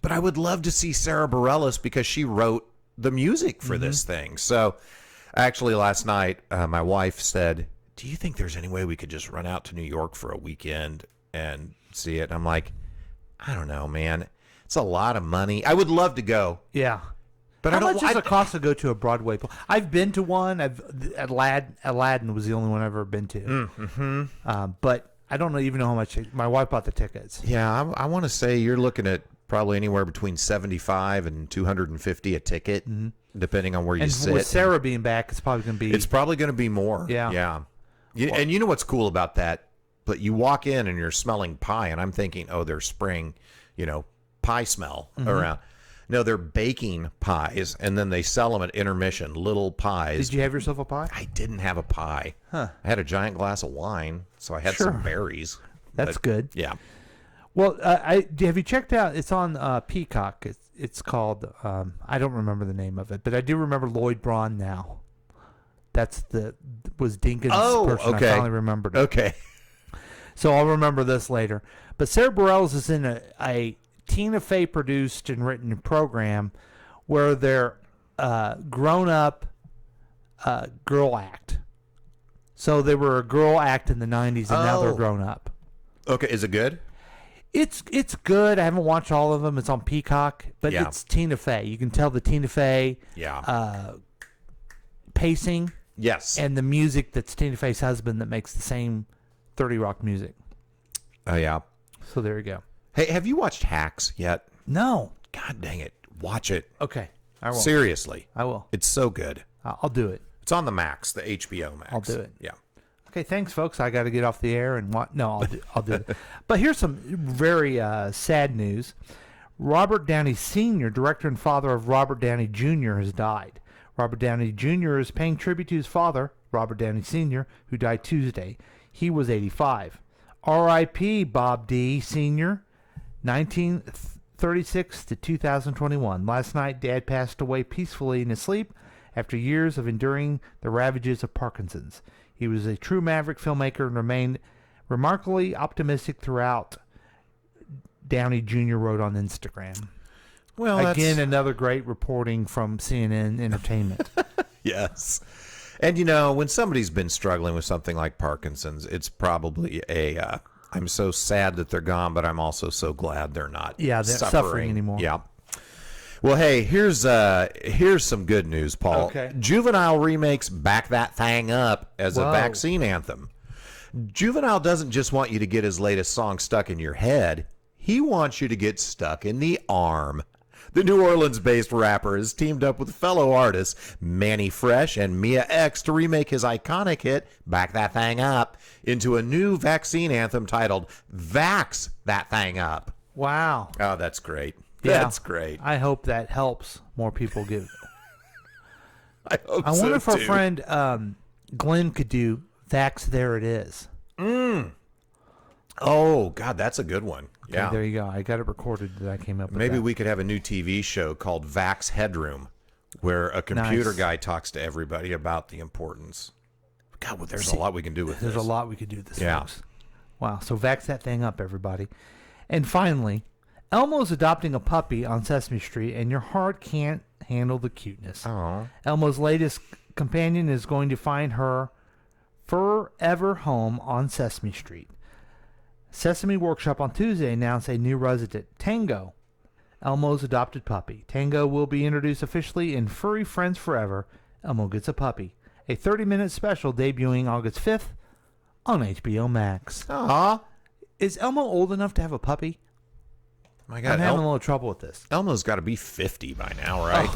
But I would love to see Sarah Bareilles because she wrote the music for this thing. So actually last night, my wife said, do you think there's any way we could just run out to New York for a weekend and see it? And I'm like, I don't know, man. It's a lot of money. I would love to go. Yeah. But How much does it cost to go to a Broadway play? I've been to one. Aladdin was the only one I've ever been to. But I don't even know how much. My wife bought the tickets. Yeah, I want to say you're looking at probably anywhere between $75 and $250 a ticket, depending on where you sit. And with Sarah being back, it's probably going to be. It's probably going to be more. Yeah. And you know what's cool about that? But you walk in and you're smelling pie, and I'm thinking, oh, there's spring, pie smell around. No, they're baking pies, and then they sell them at intermission, little pies. Did you have yourself a pie? I didn't have a pie. Huh. I had a giant glass of wine, so I had some berries. That's good. Yeah. Well, have you checked out? It's on Peacock. It's called. I don't remember the name of it, but I do remember Lloyd Braun now. Was Dinkins' person. Okay. I finally remembered it. Okay. So I'll remember this later. But Sarah Bareilles is in a Tina Fey produced and written program where they're grown-up girl act. So they were a girl act in the 90s, and now they're grown up. Okay, is it good? It's good. I haven't watched all of them. It's on Peacock, but it's Tina Fey. You can tell the Tina Fey pacing. Yes. And the music that's Tina Fey's husband that makes the same 30 Rock music. Oh, yeah. So there you go. Hey, have you watched Hacks yet? No. God dang it. Watch it. Okay. I will. Seriously. I will. It's so good. I'll do it. It's on the Max, the HBO Max. I'll do it. Yeah. Okay, thanks, folks. I got to get off the air and what? No, I'll do it. But here's some very sad news. Robert Downey Sr., director and father of Robert Downey Jr., has died. Robert Downey Jr. is paying tribute to his father, Robert Downey Sr., who died Tuesday. He was 85. R.I.P. Bob D. Sr., 1936 to 2021. Last night, Dad passed away peacefully in his sleep after years of enduring the ravages of Parkinson's. He was a true maverick filmmaker and remained remarkably optimistic throughout, Downey Jr. wrote on Instagram. Well, again, another great reporting from CNN Entertainment. Yes. And, when somebody's been struggling with something like Parkinson's, it's probably I'm so sad that they're gone, but I'm also so glad they're not suffering anymore. Yeah. Well, hey, here's some good news, Paul. Okay. Juvenile remakes Back That Thing Up as a vaccine anthem. Juvenile doesn't just want you to get his latest song stuck in your head. He wants you to get stuck in the arm. The New Orleans-based rapper has teamed up with fellow artists Manny Fresh and Mia X to remake his iconic hit, Back That Thing Up, into a new vaccine anthem titled Vax That Thing Up. Wow. Oh, that's great. Yeah. That's great. I hope that helps more people give. I hope I wonder if so, our too. friend Glenn could do Vax There It Is. Oh, God, that's a good one. Okay, Yeah. there you go. I got it recorded that I came up with Maybe that. we could have a new TV show called Vax Headroom, where a computer Nice. guy talks to everybody about the importance. God, well, there's a lot we can do with There's this. a lot we could do with this, Yeah. folks. Wow. So vax that thing up, everybody. And finally, Elmo's adopting a puppy on Sesame Street, and your heart can't handle the cuteness. Oh. Elmo's latest companion is going to find her forever home on Sesame Street. Sesame Workshop on Tuesday announced a new resident, Tango, Elmo's adopted puppy. Tango will be introduced officially in Furry Friends Forever. Elmo Gets a Puppy, a 30-minute special debuting August 5th on HBO Max. Aw. Is Elmo old enough to have a puppy? My God, I'm having a little trouble with this. Elmo's got to be 50 by now, right?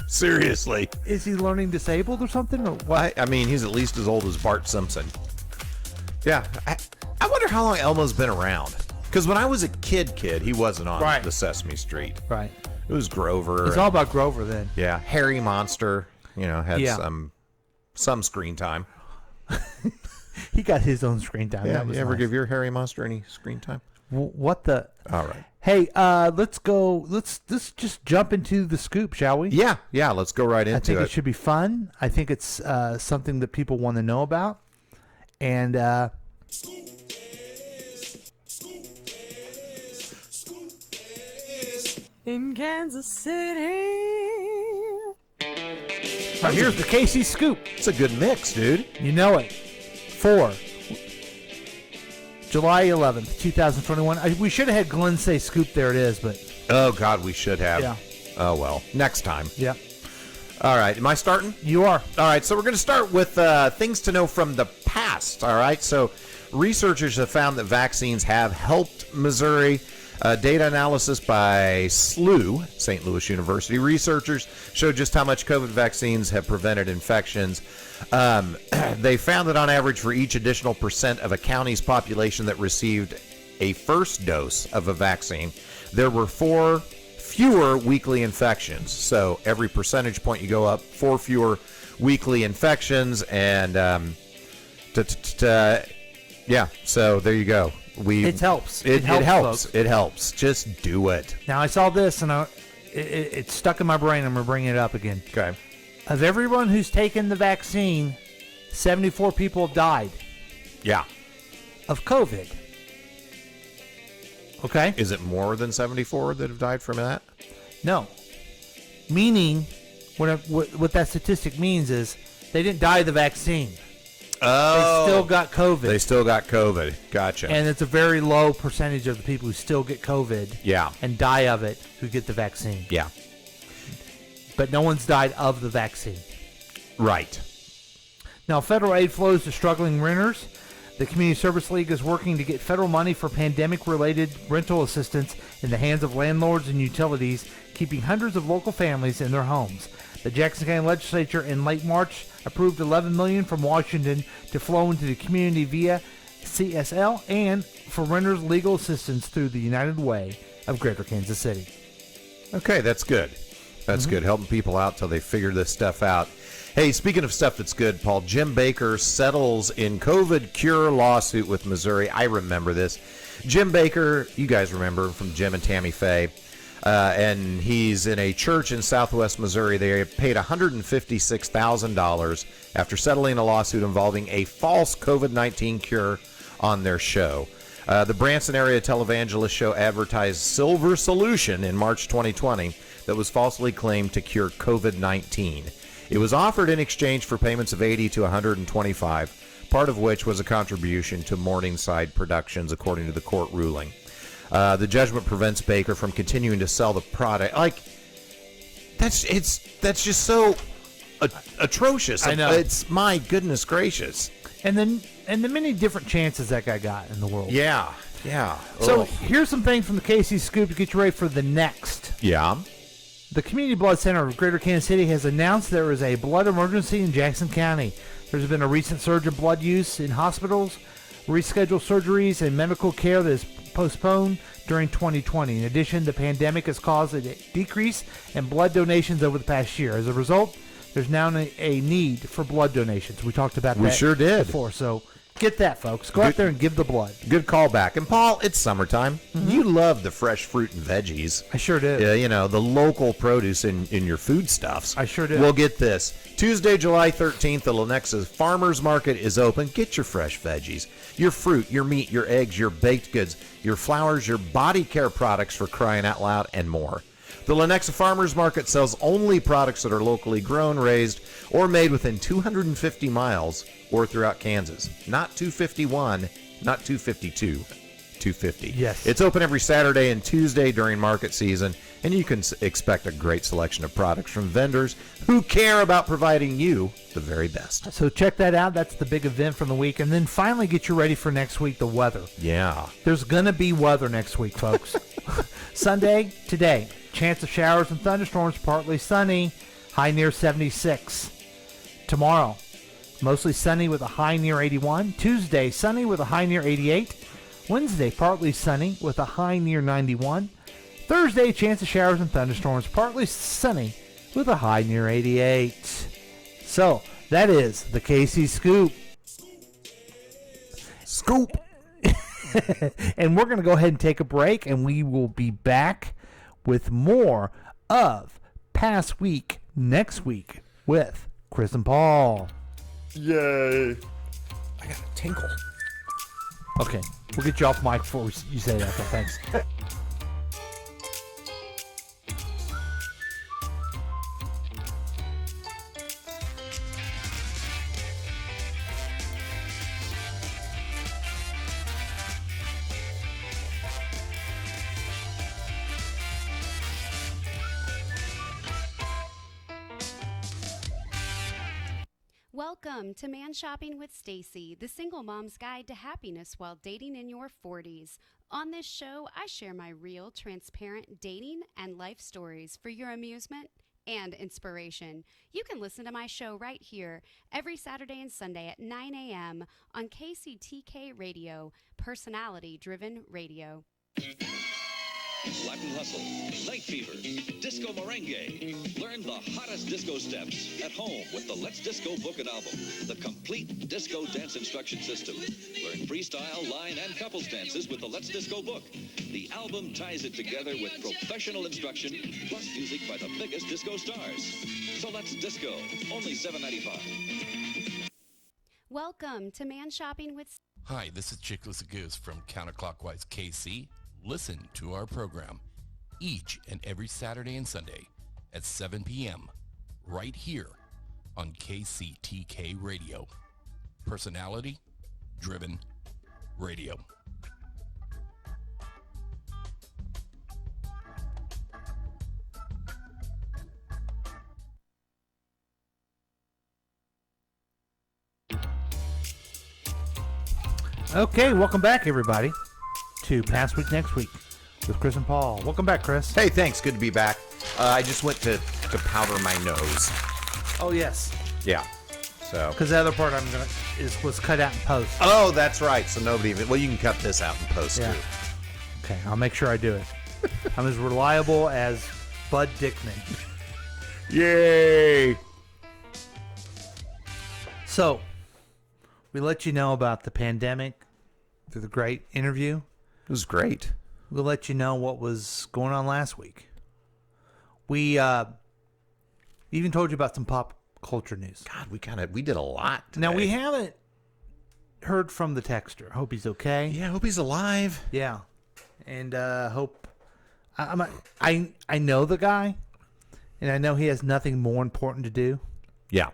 Seriously. Is he learning disabled or something? Or what? I mean, he's at least as old as Bart Simpson. Yeah. I wonder how long Elmo's been around. Because when I was a kid, he wasn't on the Sesame Street. Right. It was Grover. It's all about Grover then. Yeah. Harry Monster, had some screen time. He got his own screen time. Yeah. That was you ever nice. give your Harry Monster any screen time? What the? All right. Hey, let's go. Let's just jump into the scoop, shall we? Yeah. Let's go right into it. I think it should be fun. I think it's something that people want to know about. And in Kansas City. Now here's the KC Scoop. It's a good mix, dude. You know it. For July 11th, 2021. We should have had Glenn say scoop. There it is, but... Oh, God, we should have. Yeah. Oh, well. Next time. Yeah. All right. Am I starting? You are. All right. So we're going to start with things to know from the past. All right. So researchers have found that vaccines have helped Missouri. Data analysis by SLU, St. Louis University. Researchers showed just how much COVID vaccines have prevented infections. They found that on average for each additional percent of a county's population that received a first dose of a vaccine, there were 4 fewer weekly infections. So every percentage point you go up, 4 fewer weekly infections. And yeah, so there you go. It helps. It helps. Folks. It helps. Just do it. Now, I saw this, and it's stuck in my brain. I'm going to bring it up again. Okay. Of everyone who's taken the vaccine, 74 people have died. Yeah. Of COVID. Okay? Is it more than 74 that have died from that? No. Meaning, what that statistic means is they didn't die of the vaccine. Oh. They still got COVID. They still got COVID. Gotcha. And it's a very low percentage of the people who still get COVID and die of it who get the vaccine. Yeah. But no one's died of the vaccine. Right. Now, federal aid flows to struggling renters. The Community Service League is working to get federal money for pandemic-related rental assistance in the hands of landlords and utilities, keeping hundreds of local families in their homes. The Jackson County Legislature in late March approved $11 million from Washington to flow into the community via CSL and for renters legal assistance through the United Way of Greater Kansas City. Okay, that's good. That's good. Helping people out till they figure this stuff out. Hey, speaking of stuff that's good, Paul, Jim Baker settles in COVID cure lawsuit with Missouri. I remember this. Jim Baker, you guys remember from Jim and Tammy Faye. And he's in a church in southwest Missouri. They paid $156,000 after settling a lawsuit involving a false COVID-19 cure on their show. The Branson area televangelist show advertised Silver Solution in March 2020 that was falsely claimed to cure COVID-19. It was offered in exchange for payments of $80 to $125, part of which was a contribution to Morningside Productions, according to the court ruling. The judgment prevents Baker from continuing to sell the product. Like, that's just so atrocious. I know. It's, my goodness gracious. And the many different chances that guy got in the world. Yeah. So Ugh. here's some things from the KC Scoop to get you ready for the next. Yeah. The Community Blood Center of Greater Kansas City has announced there is a blood emergency in Jackson County. There's been a recent surge of blood use in hospitals, rescheduled surgeries, and medical care that is postponed during 2020. In addition, the pandemic has caused a decrease in blood donations over the past year. As a result, there's now a need for blood donations. We talked about that. We sure did. Before, so get that, folks. Go out there and give the blood. Good callback. And Paul, it's summertime. You love the fresh fruit and veggies. I sure did. The local produce in your foodstuffs. I sure did. Well, get this. Tuesday, July 13th, the Lenexa Farmers Market is open. Get your fresh veggies, your fruit, your meat, your eggs, your baked goods, your flowers, your body care products, for crying out loud, and more. The Lenexa Farmers Market sells only products that are locally grown, raised, or made within 250 miles or throughout Kansas. Not 251, not 252, 250. Yes. It's open every Saturday and Tuesday during market season, and you can expect a great selection of products from vendors who care about providing you the very best. So check that out. That's the big event from the week. And then finally get you ready for next week, the weather. Yeah. There's going to be weather next week, folks. Sunday, today, chance of showers and thunderstorms, partly sunny, high near 76. Tomorrow, Mostly sunny with a high near 81. Tuesday, sunny with a high near 88. Wednesday, partly sunny with a high near 91. Thursday, chance of showers and thunderstorms, partly sunny with a high near 88. So, that is the KC Scoop. Scoop! And we're going to go ahead and take a break, and we will be back with more of Past Week next week with Chris and Paul. Yay. I got a tinkle. Okay, we'll get you off mic before you say that. Okay, thanks. Welcome to Man Shopping with Stacy, the single mom's guide to happiness while dating in your 40s. On this show, I share my real, transparent dating and life stories for your amusement and inspiration. You can listen to my show right here every Saturday and Sunday at 9 a.m. on KCTK Radio, personality-driven radio. Latin Hustle, Night Fever, Disco Merengue. Learn the hottest disco steps at home with the Let's Disco Book and Album, the complete disco dance instruction system. Learn freestyle, line, and couples dances with the Let's Disco Book. The album ties it together with professional instruction, plus music by the biggest disco stars. So let's disco, only $7.95. Welcome to Man Shopping with... Hi, this is Chickless Goose from Counterclockwise KC. Listen to our program each and every Saturday and Sunday at 7 p.m. right here on KCTK Radio. Personality-driven radio. Okay, welcome back, everybody, to Past Week Next Week with Chris and Paul. Welcome back, Chris. Hey, thanks. Good to be back. I just went to powder my nose. Oh, yes. Yeah. So. Because the other part was cut out in post. Oh, that's right. So nobody even. Well, you can cut this out in post too. Okay, I'll make sure I do it. I'm as reliable as Bud Dickman. Yay! So, we let you know about the pandemic through the great interview. It was great. We'll let you know what was going on last week. We even told you about some pop culture news. God, we did a lot today. Now, we haven't heard from the texter. Hope he's okay. Yeah, hope he's alive. Yeah. And hope... I know the guy, and I know he has nothing more important to do. Yeah.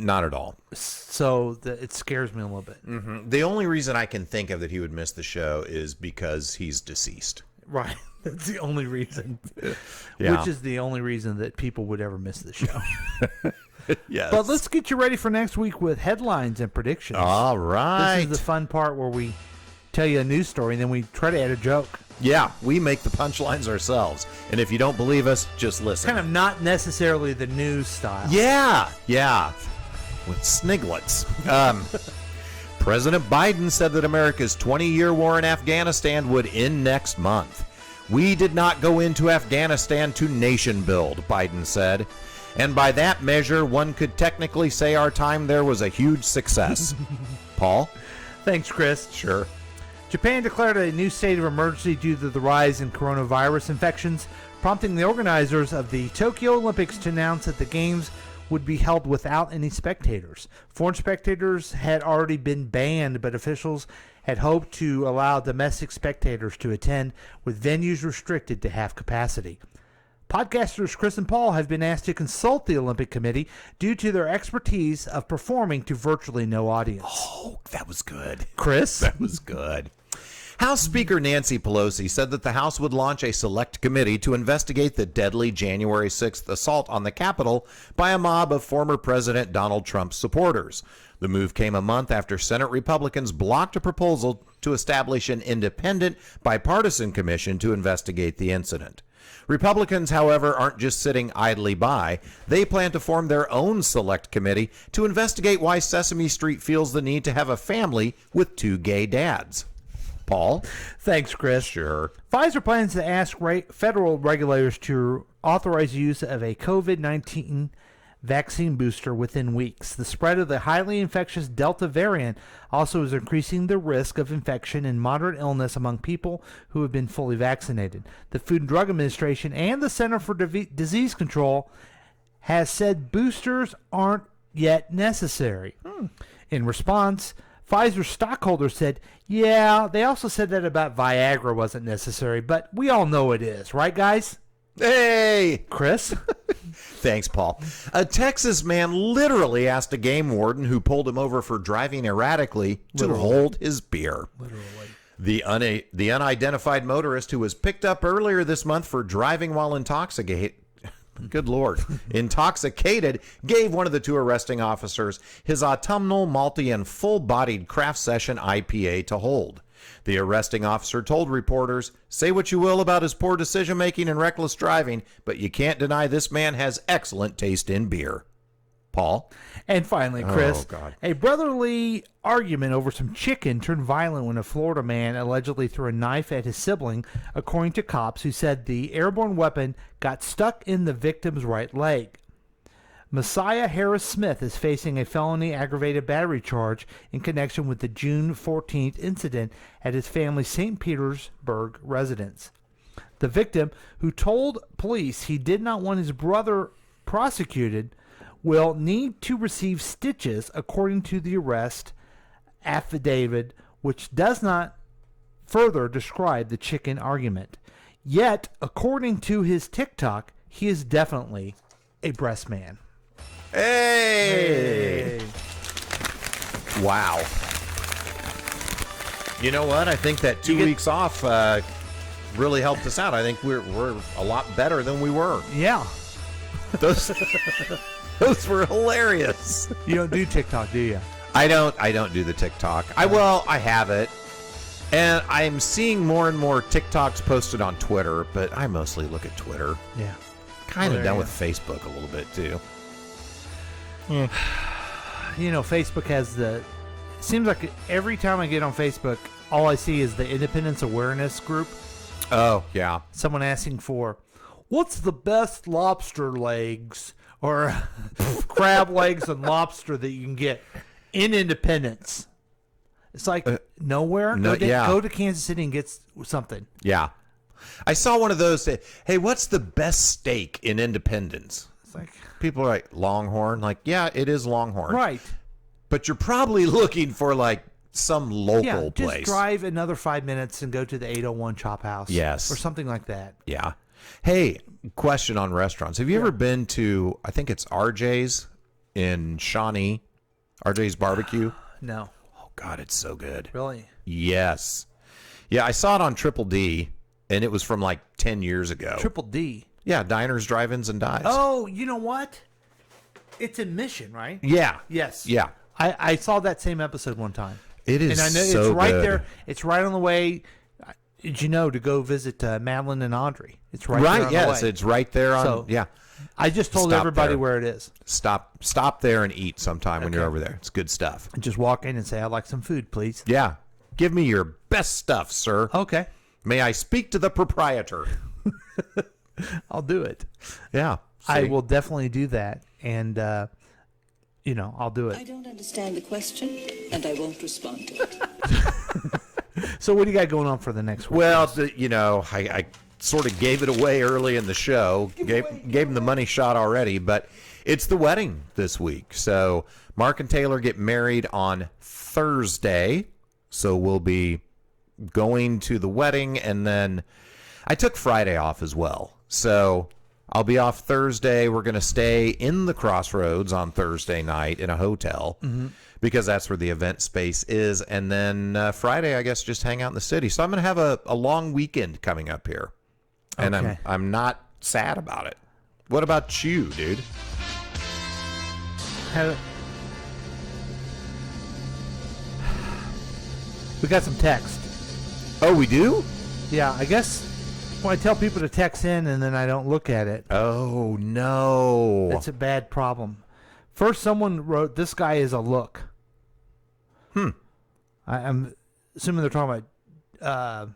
Not at all. So it scares me a little bit. Mm-hmm. The only reason I can think of that he would miss the show is because he's deceased. Right. That's the only reason. Yeah. Which is the only reason that people would ever miss the show. Yes. But let's get you ready for next week with headlines and predictions. All right. This is the fun part where we tell you a news story and then we try to add a joke. Yeah, we make the punchlines ourselves. And if you don't believe us, just listen. Kind of not necessarily the news style. Yeah. With sniglets. President Biden said that America's 20-year war in Afghanistan would end next month. We did not go into Afghanistan to nation build, Biden said. And by that measure, one could technically say our time there was a huge success. Paul? Thanks, Chris. Sure. Japan declared a new state of emergency due to the rise in coronavirus infections, prompting the organizers of the Tokyo Olympics to announce that the Games would be held without any spectators. Foreign spectators had already been banned, but officials had hoped to allow domestic spectators to attend, with venues restricted to half capacity. Podcasters Chris and Paul have been asked to consult the Olympic Committee due to their expertise of performing to virtually no audience. Oh, that was good. Chris? That was good. House Speaker Nancy Pelosi said that the House would launch a select committee to investigate the deadly January 6th assault on the Capitol by a mob of former President Donald Trump's supporters. The move came a month after Senate Republicans blocked a proposal to establish an independent, bipartisan commission to investigate the incident. Republicans, however, aren't just sitting idly by. They plan to form their own select committee to investigate why Sesame Street feels the need to have a family with 2 gay dads. Paul? Thanks, Chris. Sure. Pfizer plans to ask federal regulators to authorize use of a COVID-19 vaccine booster within weeks. The spread of the highly infectious Delta variant also is increasing the risk of infection and moderate illness among people who have been fully vaccinated. The Food and Drug Administration and the Center for Disease Control has said boosters aren't yet necessary. In response, Pfizer stockholders said, yeah, they also said that about Viagra wasn't necessary, but we all know it is, right, guys? Hey! Chris? Thanks, Paul. A Texas man literally asked a game warden who pulled him over for driving erratically to hold his beer. Literally. The unidentified motorist who was picked up earlier this month for driving while intoxicated, good Lord, intoxicated, gave one of the 2 arresting officers his autumnal, malty, and full-bodied craft session IPA to hold. The arresting officer told reporters, say what you will about his poor decision-making and reckless driving, but you can't deny this man has excellent taste in beer. Paul? And finally, Chris, Oh, God. a brotherly argument over some chicken turned violent when a Florida man allegedly threw a knife at his sibling, according to cops who said the airborne weapon got stuck in the victim's right leg. Messiah Harris Smith is facing a felony aggravated battery charge in connection with the June 14th incident at his family's St. Petersburg residence. The victim, who told police he did not want his brother prosecuted, will need to receive stitches according to the arrest affidavit, which does not further describe the chicken argument. Yet, according to his TikTok, he is definitely a breast man. Hey! Wow. You know what? I think that 2 weeks off really helped us out. I think we're a lot better than we were. Yeah. Those were hilarious. You don't do TikTok, do you? I don't do the TikTok. I have it. And I'm seeing more and more TikToks posted on Twitter, but I mostly look at Twitter. Yeah. Kind of done with Facebook a little bit too. You know, Facebook has seems like every time I get on Facebook, all I see is the Independence Awareness group. Oh, yeah. Someone asking for, what's the best lobster legs or crab legs and lobster that you can get in Independence? It's like nowhere. Go to Kansas City and get something. Yeah. I saw one of those say, hey, what's the best steak in Independence? It's like, people are like, Longhorn. Like, yeah, it is Longhorn. Right. But you're probably looking for like some local place. Just drive another 5 minutes and go to the 801 Chop House. Yes. Or something like that. Yeah. Hey, question on restaurants. Have you ever been to, I think it's RJ's in Shawnee, RJ's Barbecue? No. Oh, God, it's so good. Really? Yes. Yeah, I saw it on Triple D, and it was from like 10 years ago. Triple D? Yeah, Diners, Drive-Ins, and Dives. Oh, you know what? It's in Mission, right? Yeah. Yes. Yeah. I saw that same episode one time. It is and I know so it's right good. there. It's right on the way. Did you know to go visit Madeline and Audrey? It's right there on yes, the way. it's right there on. So, yeah, I just told Stop everybody there. where it is. Stop there and eat sometime when you're over there. It's good stuff. Just walk in and say, "I'd like some food, please." Yeah, give me your best stuff, sir. Okay. May I speak to the proprietor? I'll do it. Yeah, I see? will definitely do that, and I'll do I it. don't understand the question, and I won't respond to it. So, what do you got going on for the next week? Well, I sort of gave it away early in the show. Gave him the money shot already, but it's the wedding this week. So Mark and Taylor get married on Thursday. So we'll be going to the wedding, and then I took Friday off as well. So I'll be off Thursday. We're going to stay in the Crossroads on Thursday night in a hotel. Mm-hmm. Because that's where the event space is. And then Friday, I guess, just hang out in the city. So I'm going to have a long weekend coming up here. And Okay. I'm not sad about it. What about you, dude? We got some text. Oh, we do? Yeah, I guess Well, I tell people to text in and then I don't look at it. Oh, no. That's a bad problem. First, someone wrote, "This guy is a look." I'm assuming they're talking about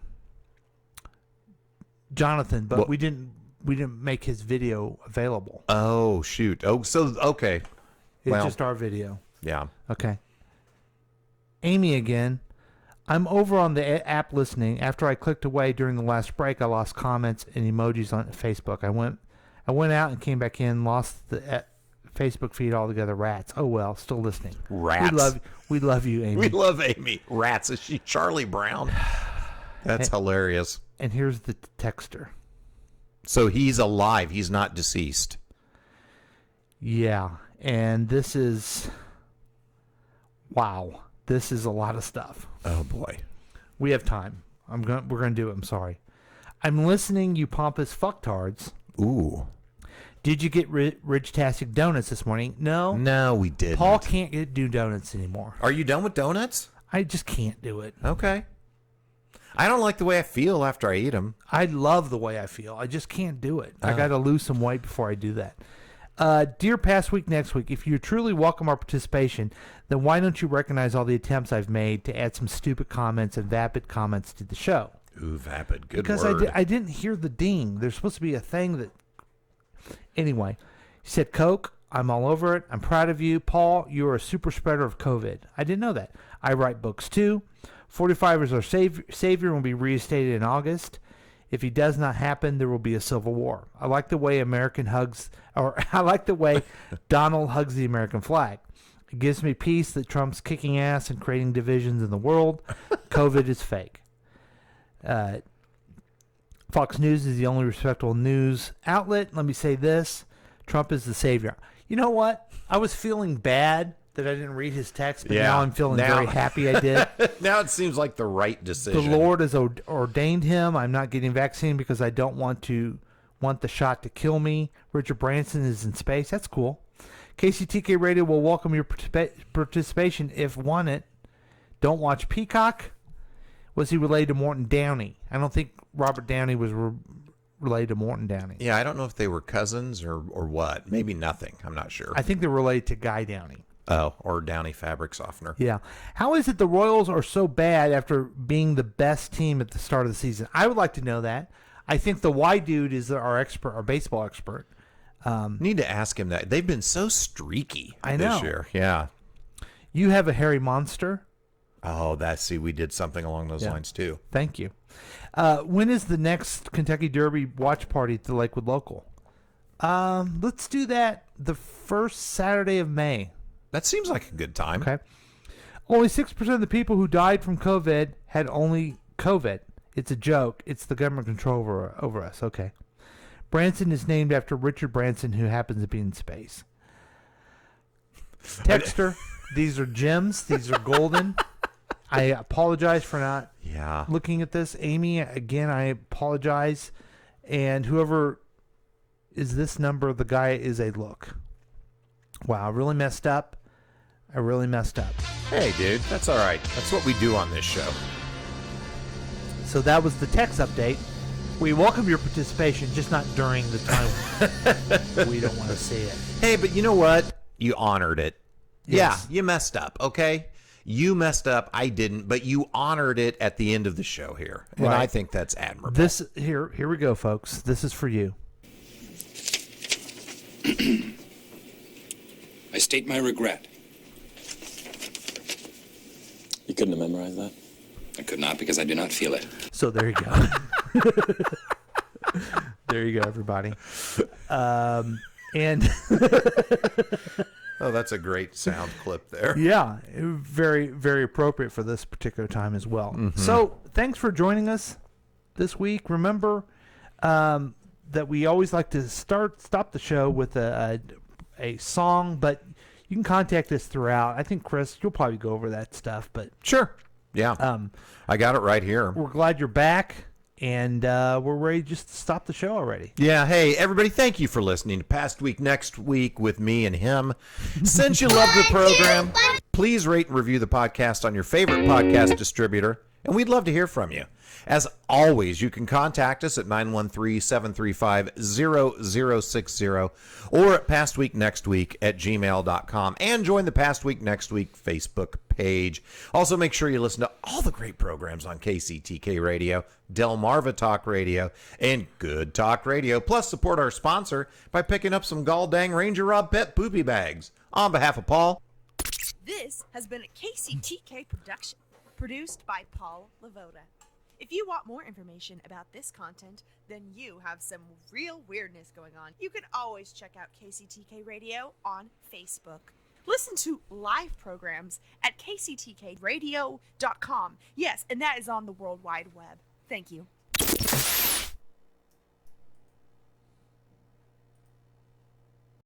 Jonathan, but we didn't make his video available. Oh, shoot. Oh, so, okay. It's just our video. Yeah. Okay. Amy again. I'm over on the app listening. After I clicked away during the last break, I lost comments and emojis on Facebook. I went out and came back in, lost the Facebook feed altogether. Rats. Oh well, still listening. Rats. We love you, Amy. We love Amy. Rats. Is she Charlie Brown? That's hilarious. And here's the texter. So he's alive. He's not deceased. Yeah, and this is wow. This is a lot of stuff. Oh boy. We have time. We're gonna do it. I'm sorry. I'm listening, you pompous fucktards. Ooh. Did you get Ridge-tastic donuts this morning? No. No, we didn't. Paul can't do donuts anymore. Are you done with donuts? I just can't do it. Okay. I don't like the way I feel after I eat them. I love the way I feel. I just can't do it. I got to lose some weight before I do that. Dear Past Week, Next Week, if you truly welcome our participation, then why don't you recognize all the attempts I've made to add some stupid comments and vapid comments to the show? Ooh, vapid. Good because word. I didn't hear the ding. There's supposed to be a thing that... Anyway, he said, Coke, I'm all over it. I'm proud of you. Paul, you're a super spreader of COVID. I didn't know that. I write books too. 45 is our savior will be reinstated in August. If he does not happen, there will be a civil war. I like the way I like the way Donald hugs the American flag. It gives me peace that Trump's kicking ass and creating divisions in the world. COVID is fake. Fox News is the only respectable news outlet. Let me say this. Trump is the savior. You know what? I was feeling bad that I didn't read his text, but now I'm feeling very happy I did. Now it seems like the right decision. The Lord has ordained him. I'm not getting vaccinated because I don't want the shot to kill me. Richard Branson is in space. That's cool. KCTK Radio will welcome your participation if want it. Don't watch Peacock. Was he related to Morton Downey? I don't think Robert Downey was related to Morton Downey. Yeah, I don't know if they were cousins or what. Maybe nothing. I'm not sure. I think they're related to Guy Downey. Oh, or Downey fabric softener. Yeah. How is it the Royals are so bad after being the best team at the start of the season? I would like to know that. I think the Y dude is our expert, our baseball expert. Need to ask him that. They've been so streaky this year. Yeah. You have a hairy monster. Oh, we did something along those lines too. Thank you. When is the next Kentucky Derby watch party at the Lakewood Local? Let's do that the first Saturday of May. That seems like a good time. Okay. Only 6% of the people who died from COVID had only COVID. It's a joke. It's the government control over us. Okay. Branson is named after Richard Branson, who happens to be in space. Texter, these are gems. These are golden. I apologize for not looking at this. Amy, again, I apologize. And whoever is this number, the guy is a look. Wow, I really messed up. Hey, dude, that's all right. That's what we do on this show. So that was the text update. We welcome your participation, just not during the time we don't want to see it. Hey, but you know what? You honored it. Yes. Yeah, you messed up, okay? You messed up. I didn't, but you honored it at the end of the show here. And Right. I think that's admirable. This here we go, folks. This is for you. I state my regret. You couldn't have memorized that? I could not because I do not feel it. So there you go. There you go, everybody. And oh, that's a great sound clip there. Yeah, very, very appropriate for this particular time as well. Mhm. So thanks for joining us this week. Remember that we always like to stop the show with a song, but you can contact us throughout. I think, Chris, you'll probably go over that stuff, but sure. Yeah. I got it right here. We're glad you're back, and we're ready just to stop the show already. Yeah, hey, everybody, thank you for listening to Past Week, Next Week with me and him. Since you love the program, please rate and review the podcast on your favorite podcast distributor. And we'd love to hear from you. As always, you can contact us at 913-735-0060 or at pastweeknextweek@gmail.com and join the Past Week Next Week Facebook page. Also, make sure you listen to all the great programs on KCTK Radio, Delmarva Talk Radio, and Good Talk Radio. Plus, support our sponsor by picking up some Gall-Dang Ranger Rob Pet poopy bags. On behalf of Paul. This has been a KCTK production, produced by Paul Lavoda. If you want more information about this content, then you have some real weirdness going on. You can always check out KCTK Radio on Facebook. Listen to live programs at kctkradio.com. Yes, and that is on the World Wide Web. Thank you.